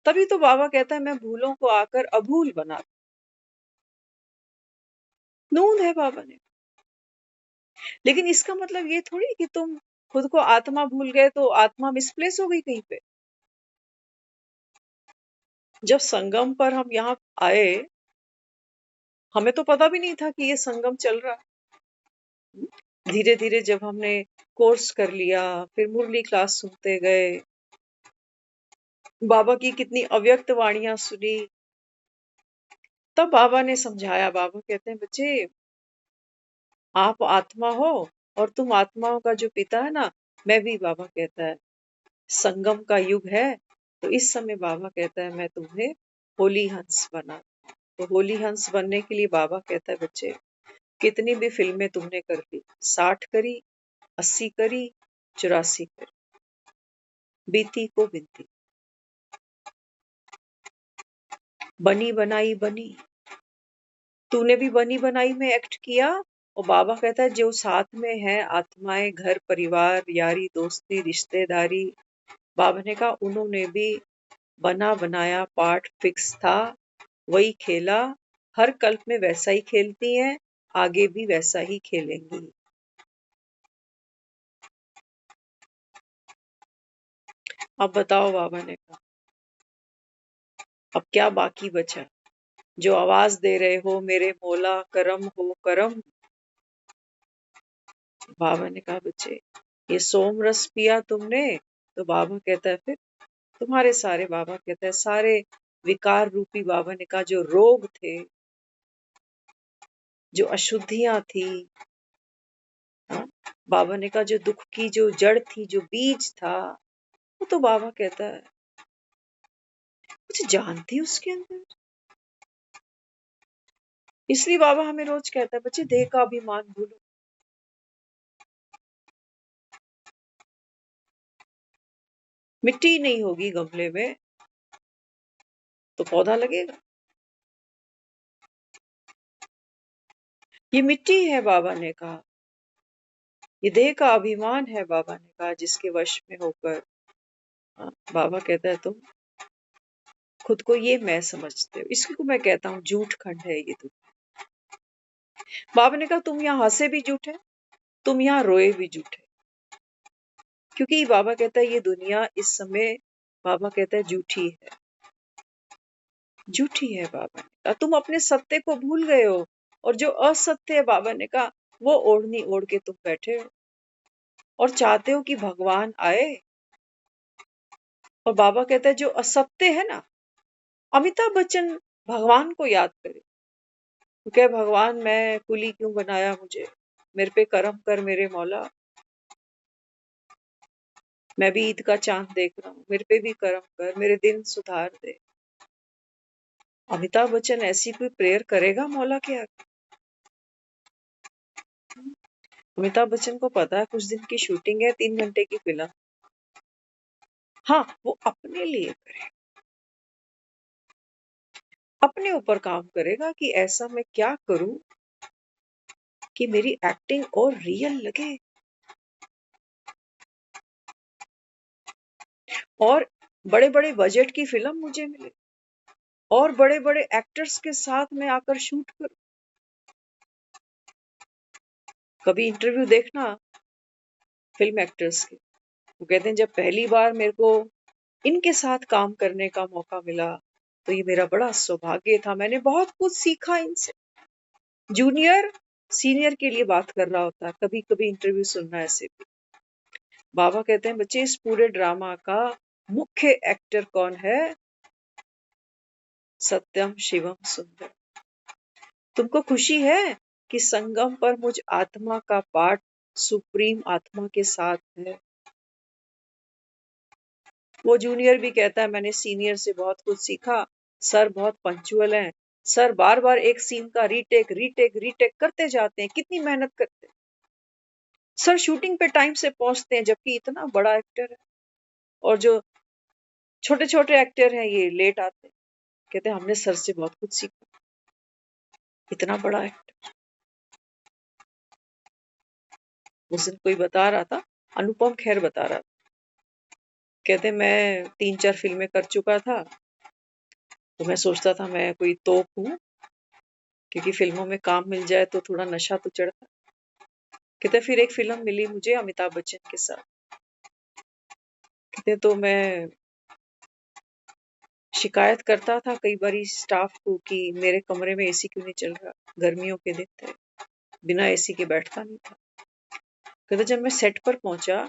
तभी तो बाबा कहता है मैं भूलों को आकर अभूल बना। नून है बाबा ने। लेकिन इसका मतलब ये थोड़ी कि तुम खुद को आत्मा भूल गए तो आत्मा मिसप्लेस हो गई कहीं पे। जब संगम पर हम यहाँ आए, हमें तो पता भी नहीं था कि ये संगम चल रहा है। धीरे धीरे जब हमने कोर्स कर लिया, फिर मुरली क्लास सुनते गए, बाबा की कितनी अव्यक्त वाणियां सुनी, तब बाबा ने समझाया। बाबा कहते हैं बच्चे, आप आत्मा हो और तुम आत्माओं का जो पिता है ना, मैं भी, बाबा कहता है संगम का युग है, तो इस समय बाबा कहता है मैं तुम्हें होली हंस बना। तो होली हंस बनने के लिए बाबा कहता है बच्चे, कितनी भी फिल्में तुमने कर ली, 60 करी, 80 करी, 84 करी, बीती को बिनती, बनी बनाई बनी, तूने भी बनी बनाई में एक्ट किया। और बाबा कहता है जो साथ में है आत्माएं, घर परिवार, यारी दोस्ती, रिश्तेदारी, बाबा ने कहा उन्होंने भी बना बनाया पार्ट फिक्स था, वही खेला, हर कल्प में वैसा ही खेलती हैं, आगे भी वैसा ही खेलेंगी। अब बताओ, बाबा ने कहा अब क्या बाकी बचा, जो आवाज दे रहे हो मेरे मौला करम हो करम। बाबा ने कहा बच्चे, ये सोम रस पिया तुमने, तो बाबा कहता है फिर तुम्हारे सारे, बाबा कहता है सारे विकार रूपी, बाबा ने कहा जो रोग थे, जो अशुद्धियां थी, हाँ, बाबा ने कहा जो दुख की जो जड़ थी, जो बीज था, वो तो बाबा कहता है कुछ जान थी उसके अंदर। इसलिए बाबा हमें रोज कहता है बच्चे देह का अभिमान भूलो। मिट्टी नहीं होगी गमले में तो पौधा लगेगा। ये मिट्टी है, बाबा ने कहा ये देह का अभिमान है, बाबा ने कहा जिसके वश में होकर, हाँ, बाबा कहता है तुम खुद को ये मैं समझते हो, इसको मैं कहता हूँ झूठ खंड है ये। तुम, बाबा ने कहा तुम यहाँ हंसे भी झूठे, तुम यहाँ रोए भी झूठे, क्योंकि बाबा कहता है ये दुनिया इस समय, बाबा कहता है झूठी है, झूठी है। बाबा ने कहा तुम अपने सत्य को भूल गए हो, और जो असत्य है, बाबा ने कहा वो ओढ़नी ओढ़ के तुम बैठे हो और चाहते हो कि भगवान आए। और बाबा कहता है जो असत्य है ना, अमिताभ बच्चन भगवान को याद करे तो क्या भगवान मैं कुली क्यों बनाया मुझे, मेरे पे करम कर मेरे मौला, मैं भी ईद का चांद देख रहा हूँ, मेरे पे भी करम कर, मेरे दिन सुधार दे। अमिताभ बच्चन ऐसी कोई प्रेयर करेगा मौला के आगे? अमिताभ बच्चन को पता है कुछ दिन की शूटिंग है, 3 घंटे की फिल्म, हाँ वो अपने लिए करे, अपने ऊपर काम करेगा कि ऐसा मैं क्या करूं कि मेरी एक्टिंग और रियल लगे, और बड़े बड़े बजट की फिल्म मुझे मिले, और बड़े बड़े एक्टर्स के साथ मैं आकर शूट करूं। कभी इंटरव्यू देखना फिल्म एक्टर्स के, वो कहते हैं जब पहली बार मेरे को इनके साथ काम करने का मौका मिला तो ये मेरा बड़ा सौभाग्य था, मैंने बहुत कुछ सीखा इनसे। जूनियर सीनियर के लिए बात कर रहा होता है, कभी कभी इंटरव्यू सुनना ऐसे भी। बाबा कहते हैं बच्चे इस पूरे ड्रामा का मुख्य एक्टर कौन है, सत्यम शिवम सुंदर। तुमको खुशी है कि संगम पर मुझ आत्मा का पाठ सुप्रीम आत्मा के साथ है। वो जूनियर भी कहता है मैंने सीनियर से बहुत कुछ सीखा, सर बहुत पंक्चुअल हैं, सर बार बार एक सीन का रीटेक रीटेक रीटेक करते जाते हैं, कितनी मेहनत करते हैं सर, शूटिंग पे टाइम से पहुंचते हैं, जबकि इतना बड़ा एक्टर है, और जो छोटे छोटे एक्टर हैं ये लेट आते हैं। कहते हैं हमने सर से बहुत कुछ सीखा, इतना बड़ा एक्टर। उस दिन कोई बता रहा था, अनुपम खेर बता रहा था, कहते मैं 3-4 फिल्में कर चुका था, तो मैं सोचता था मैं कोई तोप हूँ, क्योंकि फिल्मों में काम मिल जाए तो थोड़ा नशा तो चढ़ता। कहते फिर एक फिल्म मिली मुझे अमिताभ बच्चन के साथ। कहते तो मैं शिकायत करता था कई बारी स्टाफ को कि मेरे कमरे में एसी क्यों नहीं चल रहा, गर्मियों के दिन थे, बिना एसी के बैठता नहीं था। कहते जब मैं सेट पर पहुंचा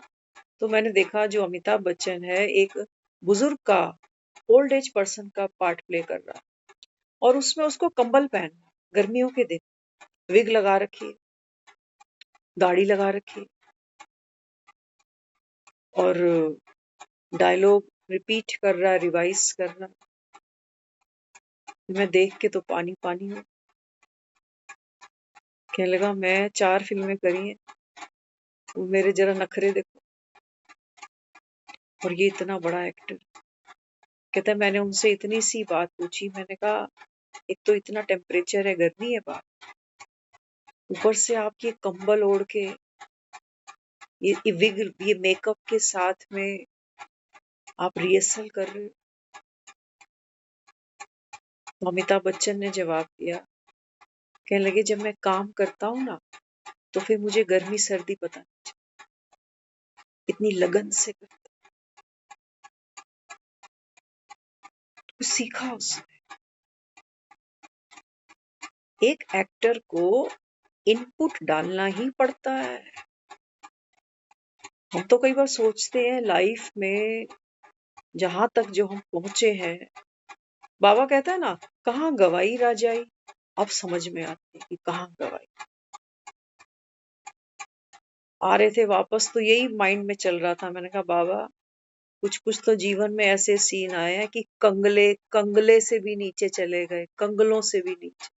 तो मैंने देखा जो अमिताभ बच्चन है एक बुजुर्ग का, ओल्ड एज पर्सन का पार्ट प्ले कर रहा, और उसमें उसको कंबल पहनना, गर्मियों के दिन, विग लगा रखी, दाढ़ी लगा रखी, और डायलॉग रिपीट कर रहा, रिवाइज कर रहा। मैं देख के तो पानी पानी हो, कहने लगा मैं 4 फिल्में करी हैं, वो मेरे जरा नखरे देखो, और ये इतना बड़ा एक्टर। कहता है मैंने उनसे इतनी सी बात पूछी, मैंने कहा एक तो इतना टेम्परेचर है, गर्मी है बाहर, ऊपर से आप ये कंबल ओढ़ के, ये विग, ये मेकअप के साथ में आप रिहर्सल कर रहे हो। तो अमिताभ बच्चन ने जवाब दिया, कहने लगे जब मैं काम करता हूँ ना तो फिर मुझे गर्मी सर्दी पता नहीं चलती, इतनी लगन से करता। कुछ सीखा उसने। एक एक्टर को इनपुट डालना ही पड़ता है। हम तो कई बार सोचते हैं लाइफ में जहां तक जो हम पहुंचे हैं, बाबा कहता है ना कहाँ गवाई राजाई, अब समझ में आती है कि कहाँ गवाई। आ रहे थे वापस तो यही माइंड में चल रहा था, मैंने कहा बाबा कुछ कुछ तो जीवन में ऐसे सीन आए हैं कि कंगले कंगले से भी नीचे चले गए, कंगलों से भी नीचे।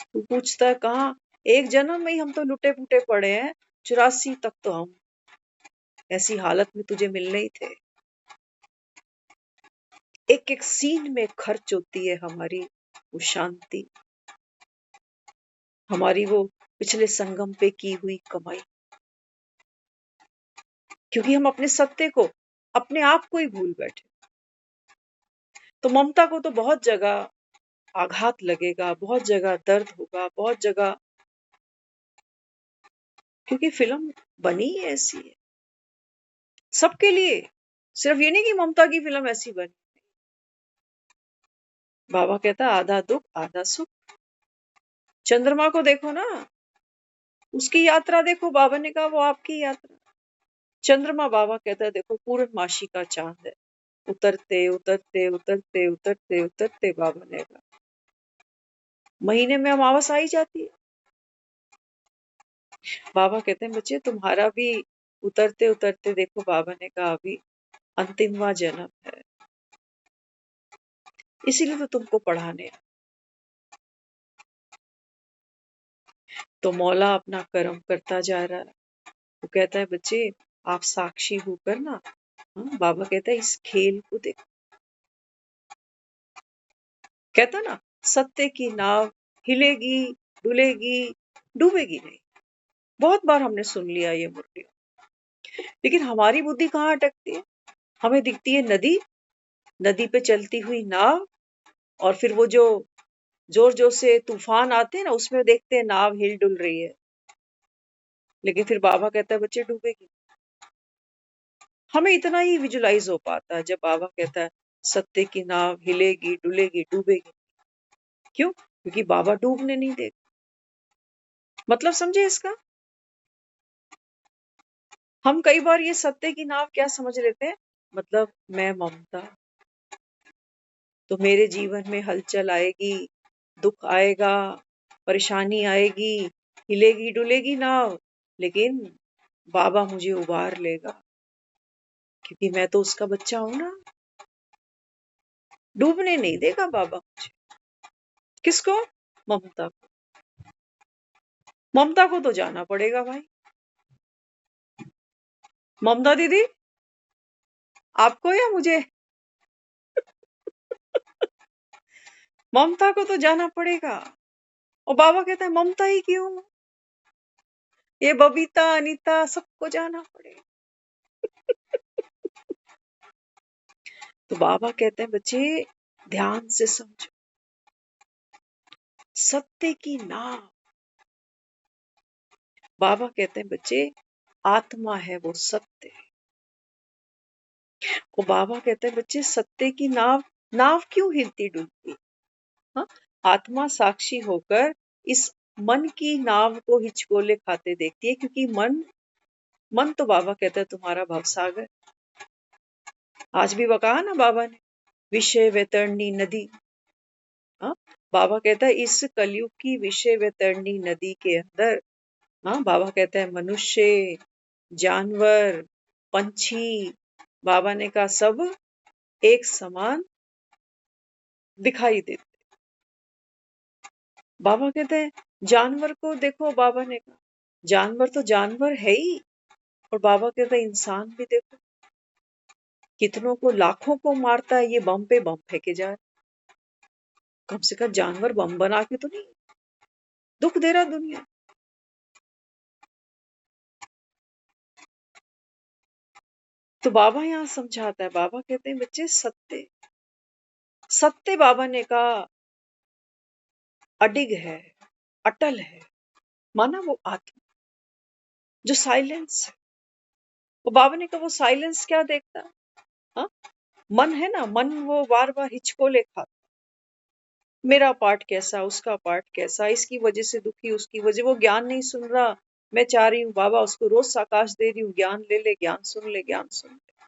तू पूछता है कहाँ, एक जन्म में ही हम तो लुटे पुटे पड़े हैं, 84 तक तो हम ऐसी हालत में तुझे मिलने ही थे। एक एक सीन में खर्च होती है हमारी वो शांति, हमारी वो पिछले संगम पे की हुई कमाई, क्योंकि हम अपने सत्य को, अपने आप को ही भूल बैठे। तो ममता को तो बहुत जगह आघात लगेगा, बहुत जगह दर्द होगा, बहुत जगह, क्योंकि फिल्म बनी ही ऐसी है सबके लिए। सिर्फ ये नहीं कि ममता की फिल्म ऐसी बनी। बाबा कहता आधा दुख आधा सुख। चंद्रमा को देखो ना, उसकी यात्रा देखो, बाबा ने कहा वो आपकी यात्रा। चंद्रमा बाबा कहता है देखो पूर्णमासी का चांद है, उतरते उतरते उतरते उतरते उतरते बाबा ने कहा महीने में अमावस आई जाती है। बाबा कहते हैं बच्चे तुम्हारा भी उतरते उतरते देखो, बाबा ने कहा अभी अंतिमवा जन्म है, इसीलिए तो तुमको पढ़ाने आए। तो मौला अपना कर्म करता जा रहा है। वो कहता है बच्चे आप साक्षी होकर ना, बाबा कहता है इस खेल को देखो। कहता ना सत्य की नाव हिलेगी डुलेगी डूबेगी नहीं। बहुत बार हमने सुन लिया ये मुरली, लेकिन हमारी बुद्धि कहाँ अटकती है। हमें दिखती है नदी, नदी पे चलती हुई नाव, और फिर वो जो जोर जोर से तूफान आते हैं ना, उसमें देखते हैं नाव हिल डुल रही है, लेकिन फिर बाबा कहता है बच्चे डूबेगी। हमें इतना ही विजुलाइज हो पाता है जब बाबा कहता है सत्य की नाव हिलेगी डुलेगी डूबेगी। क्यों? क्योंकि बाबा डूबने नहीं देते। मतलब समझे इसका? हम कई बार ये सत्य की नाव क्या समझ लेते हैं, मतलब मैं ममता, तो मेरे जीवन में हलचल आएगी, दुख आएगा, परेशानी आएगी, हिलेगी डुलेगी नाव, लेकिन बाबा मुझे उबार लेगा, क्योंकि मैं तो उसका बच्चा हूं ना। डूबने नहीं देगा बाबा मुझे। किसको? ममता को। ममता को तो जाना पड़ेगा भाई। ममता दीदी आपको या मुझे? ममता को तो जाना पड़ेगा। और बाबा कहता है ममता ही क्यों, ये बबीता अनीता सबको जाना पड़ेगा। तो बाबा कहते हैं बच्चे ध्यान से समझो, सत्य की नाव बाबा कहते हैं बच्चे आत्मा है वो सत्य है। वो बाबा कहते हैं बच्चे सत्य की नाव नाव क्यों हिलती डुलती? हाँ, आत्मा साक्षी होकर इस मन की नाव को हिचकोले खाते देखती है, क्योंकि मन मन तो बाबा कहते हैं तुम्हारा भवसागर। आज भी कहा ना बाबा ने, विषय वैतरणी नदी। हाँ, बाबा कहता है इस कलयुग की विषय वैतरणी नदी के अंदर, हाँ, बाबा कहता है मनुष्य, जानवर, पंछी, बाबा ने कहा सब एक समान दिखाई देते। बाबा कहते हैं जानवर को देखो, बाबा ने कहा जानवर तो जानवर है ही, और बाबा कहते हैं इंसान भी देखो कितनों को, लाखों को मारता है, ये बम पे बम फेंके जा रहे। कम से कम जानवर बम बना के तो नहीं दुख दे रहा दुनिया। तो बाबा यहाँ समझाता है, बाबा कहते हैं बच्चे सत्य सत्य, बाबा ने कहा अडिग है, अटल है। माना वो आत्मा जो साइलेंस है। वो बाबा ने कहा वो साइलेंस क्या देखता? हाँ, मन है ना, मन वो बार बार हिचकोले खाता, मेरा पार्ट कैसा, उसका पार्ट कैसा, इसकी वजह से दुखी, उसकी वजह, वो ज्ञान नहीं सुन रहा। मैं चाह रही हूँ बाबा उसको रोज साकाश दे रही हूँ, ज्ञान ले ले, ज्ञान सुन ले, ज्ञान सुन ले।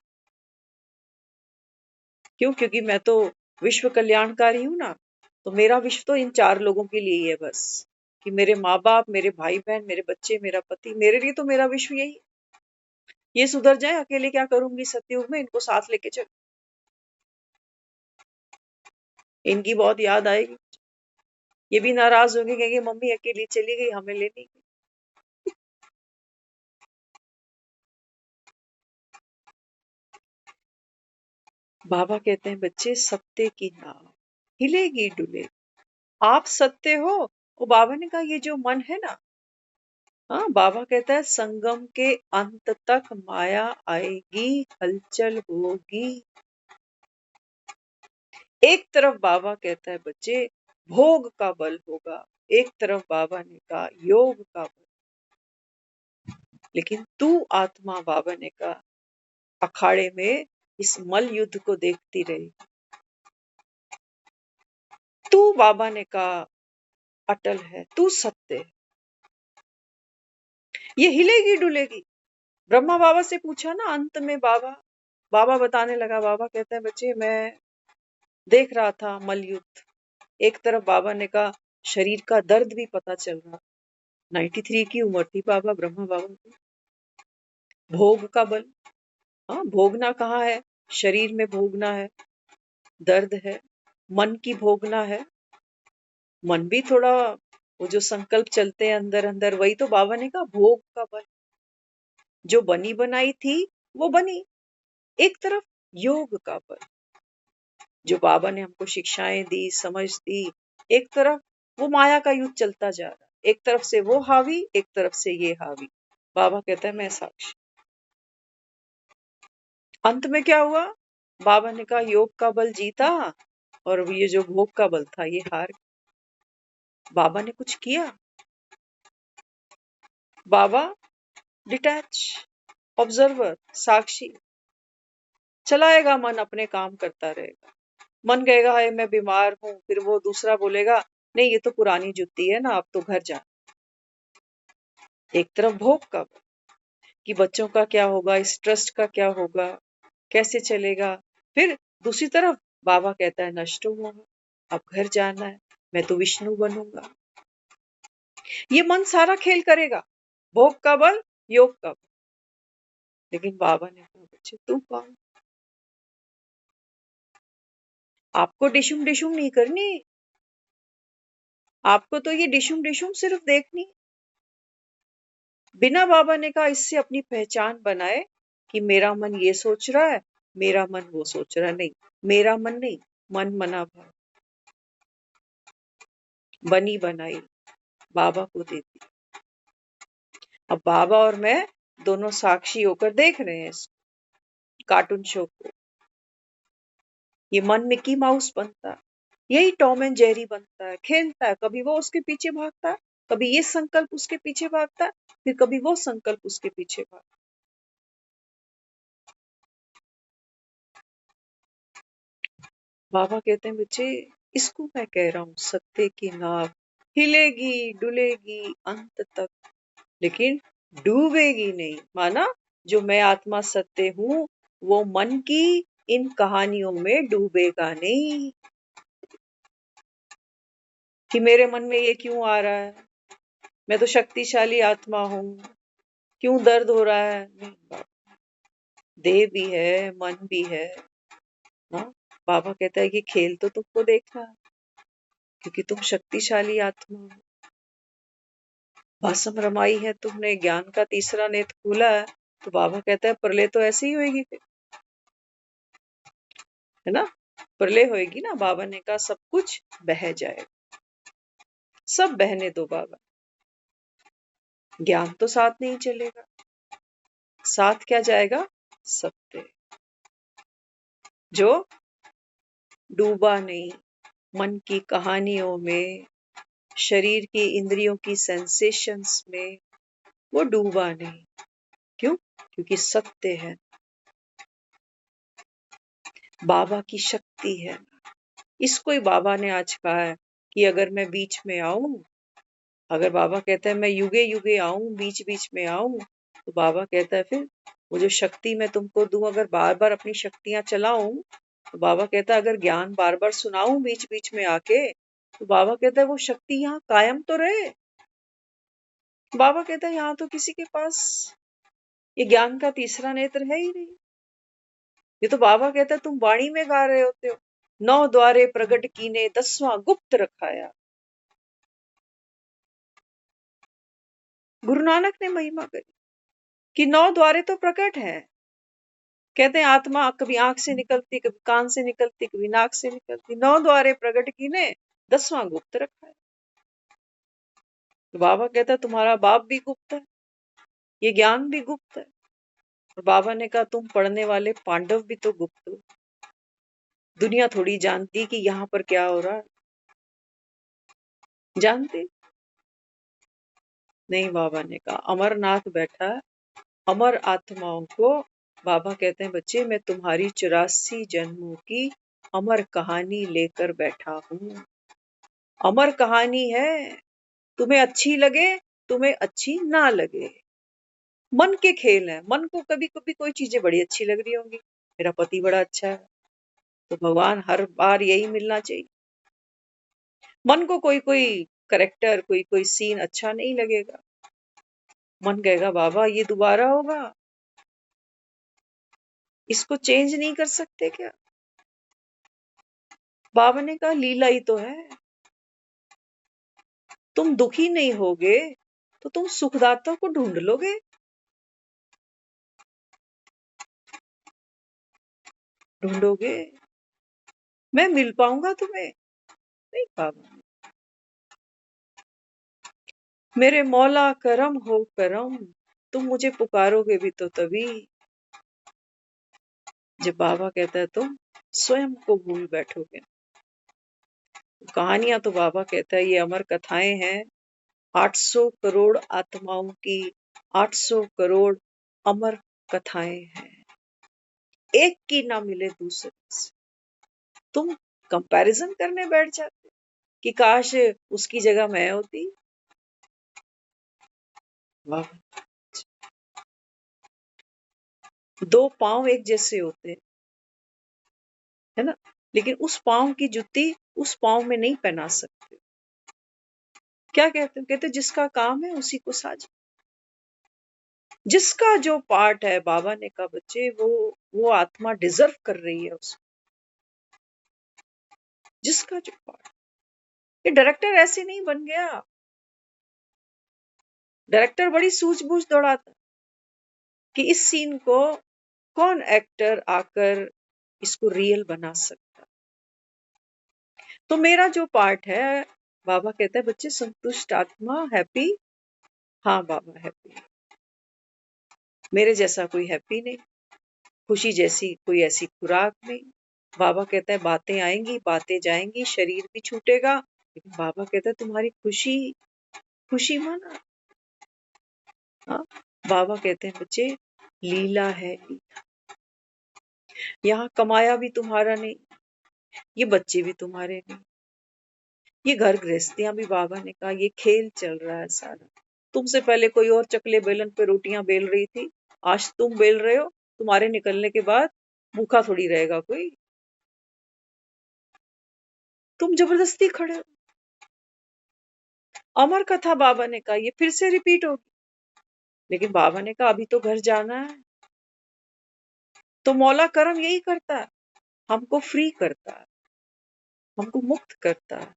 क्यों? क्योंकि मैं तो विश्व कल्याणकारी हूँ ना, तो मेरा विश्व तो इन 4 लोगों के लिए ही है बस, कि मेरे माँ बाप, मेरे भाई बहन, मेरे बच्चे, मेरा पति, मेरे लिए तो मेरा विश्व यही है। ये सुधर जाए, अकेले क्या करूंगी सतयुग में, इनको साथ लेके चल, इनकी बहुत याद आएगी। ये भी नाराज होंगे, कहेंगे मम्मी अकेली चली गई, हमें ले नहीं गई। बाबा कहते हैं बच्चे सत्य की नाव हिलेगी डुलेगी, आप सत्य हो। वो बाबा ने कहा ये जो मन है ना, हाँ, बाबा कहता है संगम के अंत तक माया आएगी, हलचल होगी। एक तरफ बाबा कहता है बच्चे भोग का बल होगा, एक तरफ बाबा ने कहा योग का बल। लेकिन तू आत्मा, बाबा ने कहा, अखाड़े में इस मल युद्ध को देखती रही। तू, बाबा ने कहा, अटल है, तू सत्य है, ये हिलेगी डुलेगी। ब्रह्मा बाबा से पूछा ना अंत में, बाबा बाबा बताने लगा, बाबा कहते हैं बच्चे मैं देख रहा था मल युद्ध। एक तरफ बाबा ने कहा शरीर का दर्द भी पता चल रहा। 93 की उम्र थी बाबा, ब्रह्मा बाबा की। भोग का बल, हाँ, भोगना कहाँ है? शरीर में भोगना है, दर्द है। मन की भोगना है, मन भी थोड़ा, वो जो संकल्प चलते हैं अंदर अंदर, वही तो बाबा ने कहा भोग का बल। जो बनी बनाई थी वो बनी। एक तरफ योग का बल, जो बाबा ने हमको शिक्षाएं दी, समझ दी। एक तरफ वो माया का युद्ध चलता जा रहा, एक तरफ से वो हावी, एक तरफ से ये हावी। बाबा कहता है मैं साक्षी। अंत में क्या हुआ? बाबा ने कहा योग का बल जीता, और ये जो भोग का बल था ये हार। बाबा ने कुछ किया? बाबा डिटैच, ऑब्जर्वर, साक्षी। चलाएगा मन, अपने काम करता रहेगा। मन कहेगा हाय मैं बीमार हूं, फिर वो दूसरा बोलेगा नहीं ये तो पुरानी जुत्ती है ना, अब तो घर जा। एक तरफ भोग का, कि बच्चों का क्या होगा, इस ट्रस्ट का क्या होगा, कैसे चलेगा। फिर दूसरी तरफ बाबा कहता है नष्ट हुआ, अब घर जाना है, मैं तो विष्णु बनूंगा। ये मन सारा खेल करेगा, भोग का बल, योग का बल। लेकिन बाबा ने कहा बच्चे तू कौन? आपको डिशुम डिशुम नहीं करनी, आपको तो ये डिशुम डिशुम सिर्फ देखनी। बिना बाबा ने कहा इससे अपनी पहचान बनाए, कि मेरा मन ये सोच रहा है, मेरा मन वो सोच रहा है। नहीं, मेरा मन नहीं, मन मना भाव, बनी बनाई बाबा को देती। अब बाबा और मैं दोनों साक्षी होकर देख रहे हैं इस कार्टून शो को। ये मन मिकी माउस बनता है, यही टॉम एंड जेरी बनता है, खेलता है, कभी वो उसके पीछे भागता है, कभी ये संकल्प उसके पीछे भागता है, फिर कभी वो संकल्प उसके पीछे भागता है। बाबा कहते हैं बच्चे, इसको मैं कह रहा हूं सत्य की नाव हिलेगी डुलेगी अंत तक, लेकिन डूबेगी नहीं। माना, जो मैं आत्मा सत्य हूं वो मन की इन कहानियों में डूबेगा नहीं कि मेरे मन में ये क्यों आ रहा है, मैं तो शक्तिशाली आत्मा हूं, क्यों दर्द हो रहा है। नहीं बाबा, देह भी है मन भी है। हाँ, बाबा कहता है कि खेल तो तुमको देखना है, क्योंकि तुम शक्तिशाली आत्मा हो। भस्म रमाई है तुमने, ज्ञान का तीसरा नेत्र खुला है, तो बाबा कहता है प्रलय तो ऐसे ही होएगी फिर, है ना। प्रलय होएगी ना, बाबा ने कहा सब कुछ बह जाएगा, सब बहने दो बाबा। ज्ञान तो साथ नहीं चलेगा, साथ क्या जाएगा, सत्य, जो डूबा नहीं मन की कहानियों में, शरीर की इंद्रियों की सेंसेशंस में, वो डूबा नहीं। क्यों? क्योंकि सत्य है, बाबा की शक्ति है। इसको ही बाबा ने आज कहा है कि अगर मैं बीच में आऊं, अगर बाबा कहता है मैं युगे युगे आऊं, बीच बीच में आऊं, तो बाबा कहता है फिर वो जो शक्ति मैं तुमको दूं, अगर बार बार अपनी शक्तियां चलाऊं, तो बाबा कहता है अगर ज्ञान बार बार सुनाऊं बीच बीच में आके, तो बाबा कहता है वो शक्ति यहाँ कायम तो रहे। बाबा कहता है यहाँ तो किसी के पास ये ज्ञान का तीसरा नेत्र है ही नहीं। ये तो बाबा कहता है तुम वाणी में गा रहे होते हो, 9 द्वारे प्रगट कीने 10वां गुप्त रखाया। गुरु नानक ने महिमा करी कि 9 द्वारे तो प्रकट है। कहते हैं आत्मा कभी आंख से निकलती, कभी कान से निकलती, कभी नाक से निकलती, 9 द्वारे प्रगट कीने 10वां गुप्त रखा है। तो बाबा कहता है तुम्हारा बाप भी गुप्त है, ये ज्ञान भी गुप्त है। और बाबा ने कहा तुम पढ़ने वाले पांडव भी तो गुप्त हो, दुनिया थोड़ी जानती कि यहाँ पर क्या हो रहा है, जानती नहीं। बाबा ने कहा अमरनाथ बैठा है, अमर आत्माओं को बाबा कहते हैं बच्चे मैं तुम्हारी 84 जन्मों की अमर कहानी लेकर बैठा हूं। अमर कहानी है, तुम्हें अच्छी लगे तुम्हें अच्छी ना लगे, मन के खेल है। मन को कभी कभी कोई चीजें बड़ी अच्छी लग रही होंगी, मेरा पति बड़ा अच्छा है, तो भगवान हर बार यही मिलना चाहिए। मन को कोई कोई करेक्टर, कोई कोई सीन अच्छा नहीं लगेगा, मन कहेगा बाबा ये दोबारा होगा, इसको चेंज नहीं कर सकते क्या। बाबा ने कहा लीला ही तो है, तुम दुखी नहीं होगे तो तुम सुखदाता को ढूंढ लोगे, ढूंढोगे, मैं मिल पाऊंगा तुम्हें नहीं। बाबा मेरे मौला करम हो करम, तुम मुझे पुकारोगे भी तो तभी जब बाबा कहता है तुम स्वयं को भूल बैठोगे। कहानियां तो बाबा कहता है ये अमर कथाएं हैं, 800 करोड़ आत्माओं की 800 करोड़ अमर कथाएं हैं, एक की ना मिले दूसरे से। तुम कंपैरिजन करने बैठ जाते कि काश उसकी जगह मैं होती। वाह, 2 पांव एक जैसे होते हैं, है ना, लेकिन उस पांव की जुत्ती उस पांव में नहीं पहना सकते। क्या कहते हैं, कहते जिसका काम है उसी को साझ, जिसका जो पार्ट है। बाबा ने कहा बच्चे वो आत्मा डिजर्व कर रही है उसको, जिसका जो पार्ट। ये डायरेक्टर ऐसे नहीं बन गया, डायरेक्टर बड़ी सूझबूझ दौड़ाता कि इस सीन को कौन एक्टर आकर इसको रियल बना सकता। तो मेरा जो पार्ट है, बाबा कहता है बच्चे संतुष्ट आत्मा हैप्पी, हाँ बाबा हैप्पी, मेरे जैसा कोई हैप्पी नहीं, खुशी जैसी कोई ऐसी खुराक नहीं। बाबा कहता है बातें आएंगी बातें जाएंगी, शरीर भी छूटेगा, लेकिन बाबा कहता है तुम्हारी खुशी खुशी माना। हाँ, बाबा कहते हैं बच्चे लीला है लीला। यहाँ कमाया भी तुम्हारा नहीं, ये बच्चे भी तुम्हारे नहीं, ये घर गृहस्थियां भी बाबा ने कहा ये खेल चल रहा है सारा। तुमसे पहले कोई और चकले बेलन पे रोटियां बेल रही थी, आज तुम बेल रहे हो, तुम्हारे निकलने के बाद भूखा थोड़ी रहेगा कोई। तुम जबरदस्ती खड़े हो। अमर कथा बाबा ने कहा ये फिर से रिपीट होगी, लेकिन बाबा ने कहा अभी तो घर जाना है। तो मौला करम यही करता है, हमको फ्री करता है, हमको मुक्त करता है,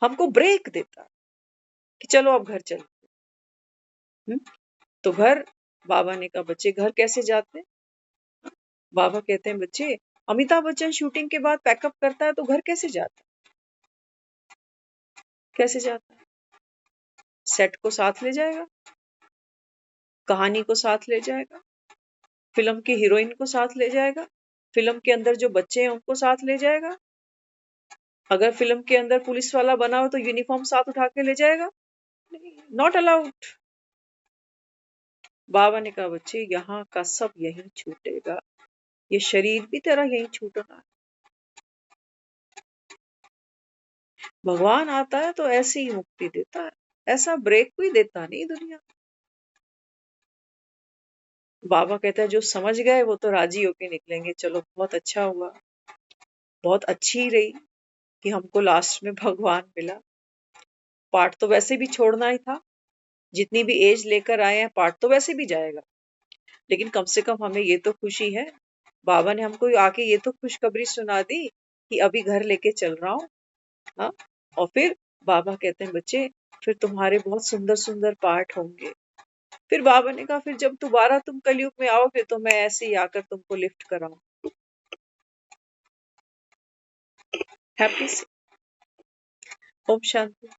हमको ब्रेक देता है कि चलो अब घर चलो। तो घर, बाबा ने कहा बच्चे घर कैसे जाते हैं? बाबा कहते हैं बच्चे अमिताभ बच्चन शूटिंग के बाद पैकअप करता है तो घर कैसे जाता है? कैसे जाता है? सेट को साथ ले जाएगा, कहानी को साथ ले जाएगा, फिल्म की हीरोइन को साथ ले जाएगा, फिल्म के अंदर जो बच्चे हैं उनको साथ ले जाएगा। अगर फिल्म के अंदर पुलिस वाला बना हो तो यूनिफॉर्म साथ उठा के ले जाएगा? नहीं, नॉट अलाउड। बाबा ने कहा बच्चे यहाँ का सब यहीं छूटेगा, ये शरीर भी तेरा यहीं छूटना है। भगवान आता है तो ऐसे ही मुक्ति देता है, ऐसा ब्रेक कोई देता नहीं दुनिया। बाबा कहता है जो समझ गए वो तो राजी होके निकलेंगे, चलो बहुत अच्छा हुआ, बहुत अच्छी रही कि हमको लास्ट में भगवान मिला। पाठ तो वैसे भी छोड़ना ही था, जितनी भी एज लेकर आए हैं पाठ तो वैसे भी जाएगा, लेकिन कम से कम हमें ये तो खुशी है, बाबा ने हमको आके ये तो खुशखबरी सुना दी कि अभी घर लेके चल रहा हूँ। हाँ, और फिर बाबा कहते हैं बच्चे फिर तुम्हारे बहुत सुंदर सुंदर पाठ होंगे। फिर बाबा ने कहा फिर जब दोबारा तुम कलयुग में आओगे तो मैं ऐसे ही आकर तुमको लिफ्ट कराऊं। हैप्पी। ओम शांति।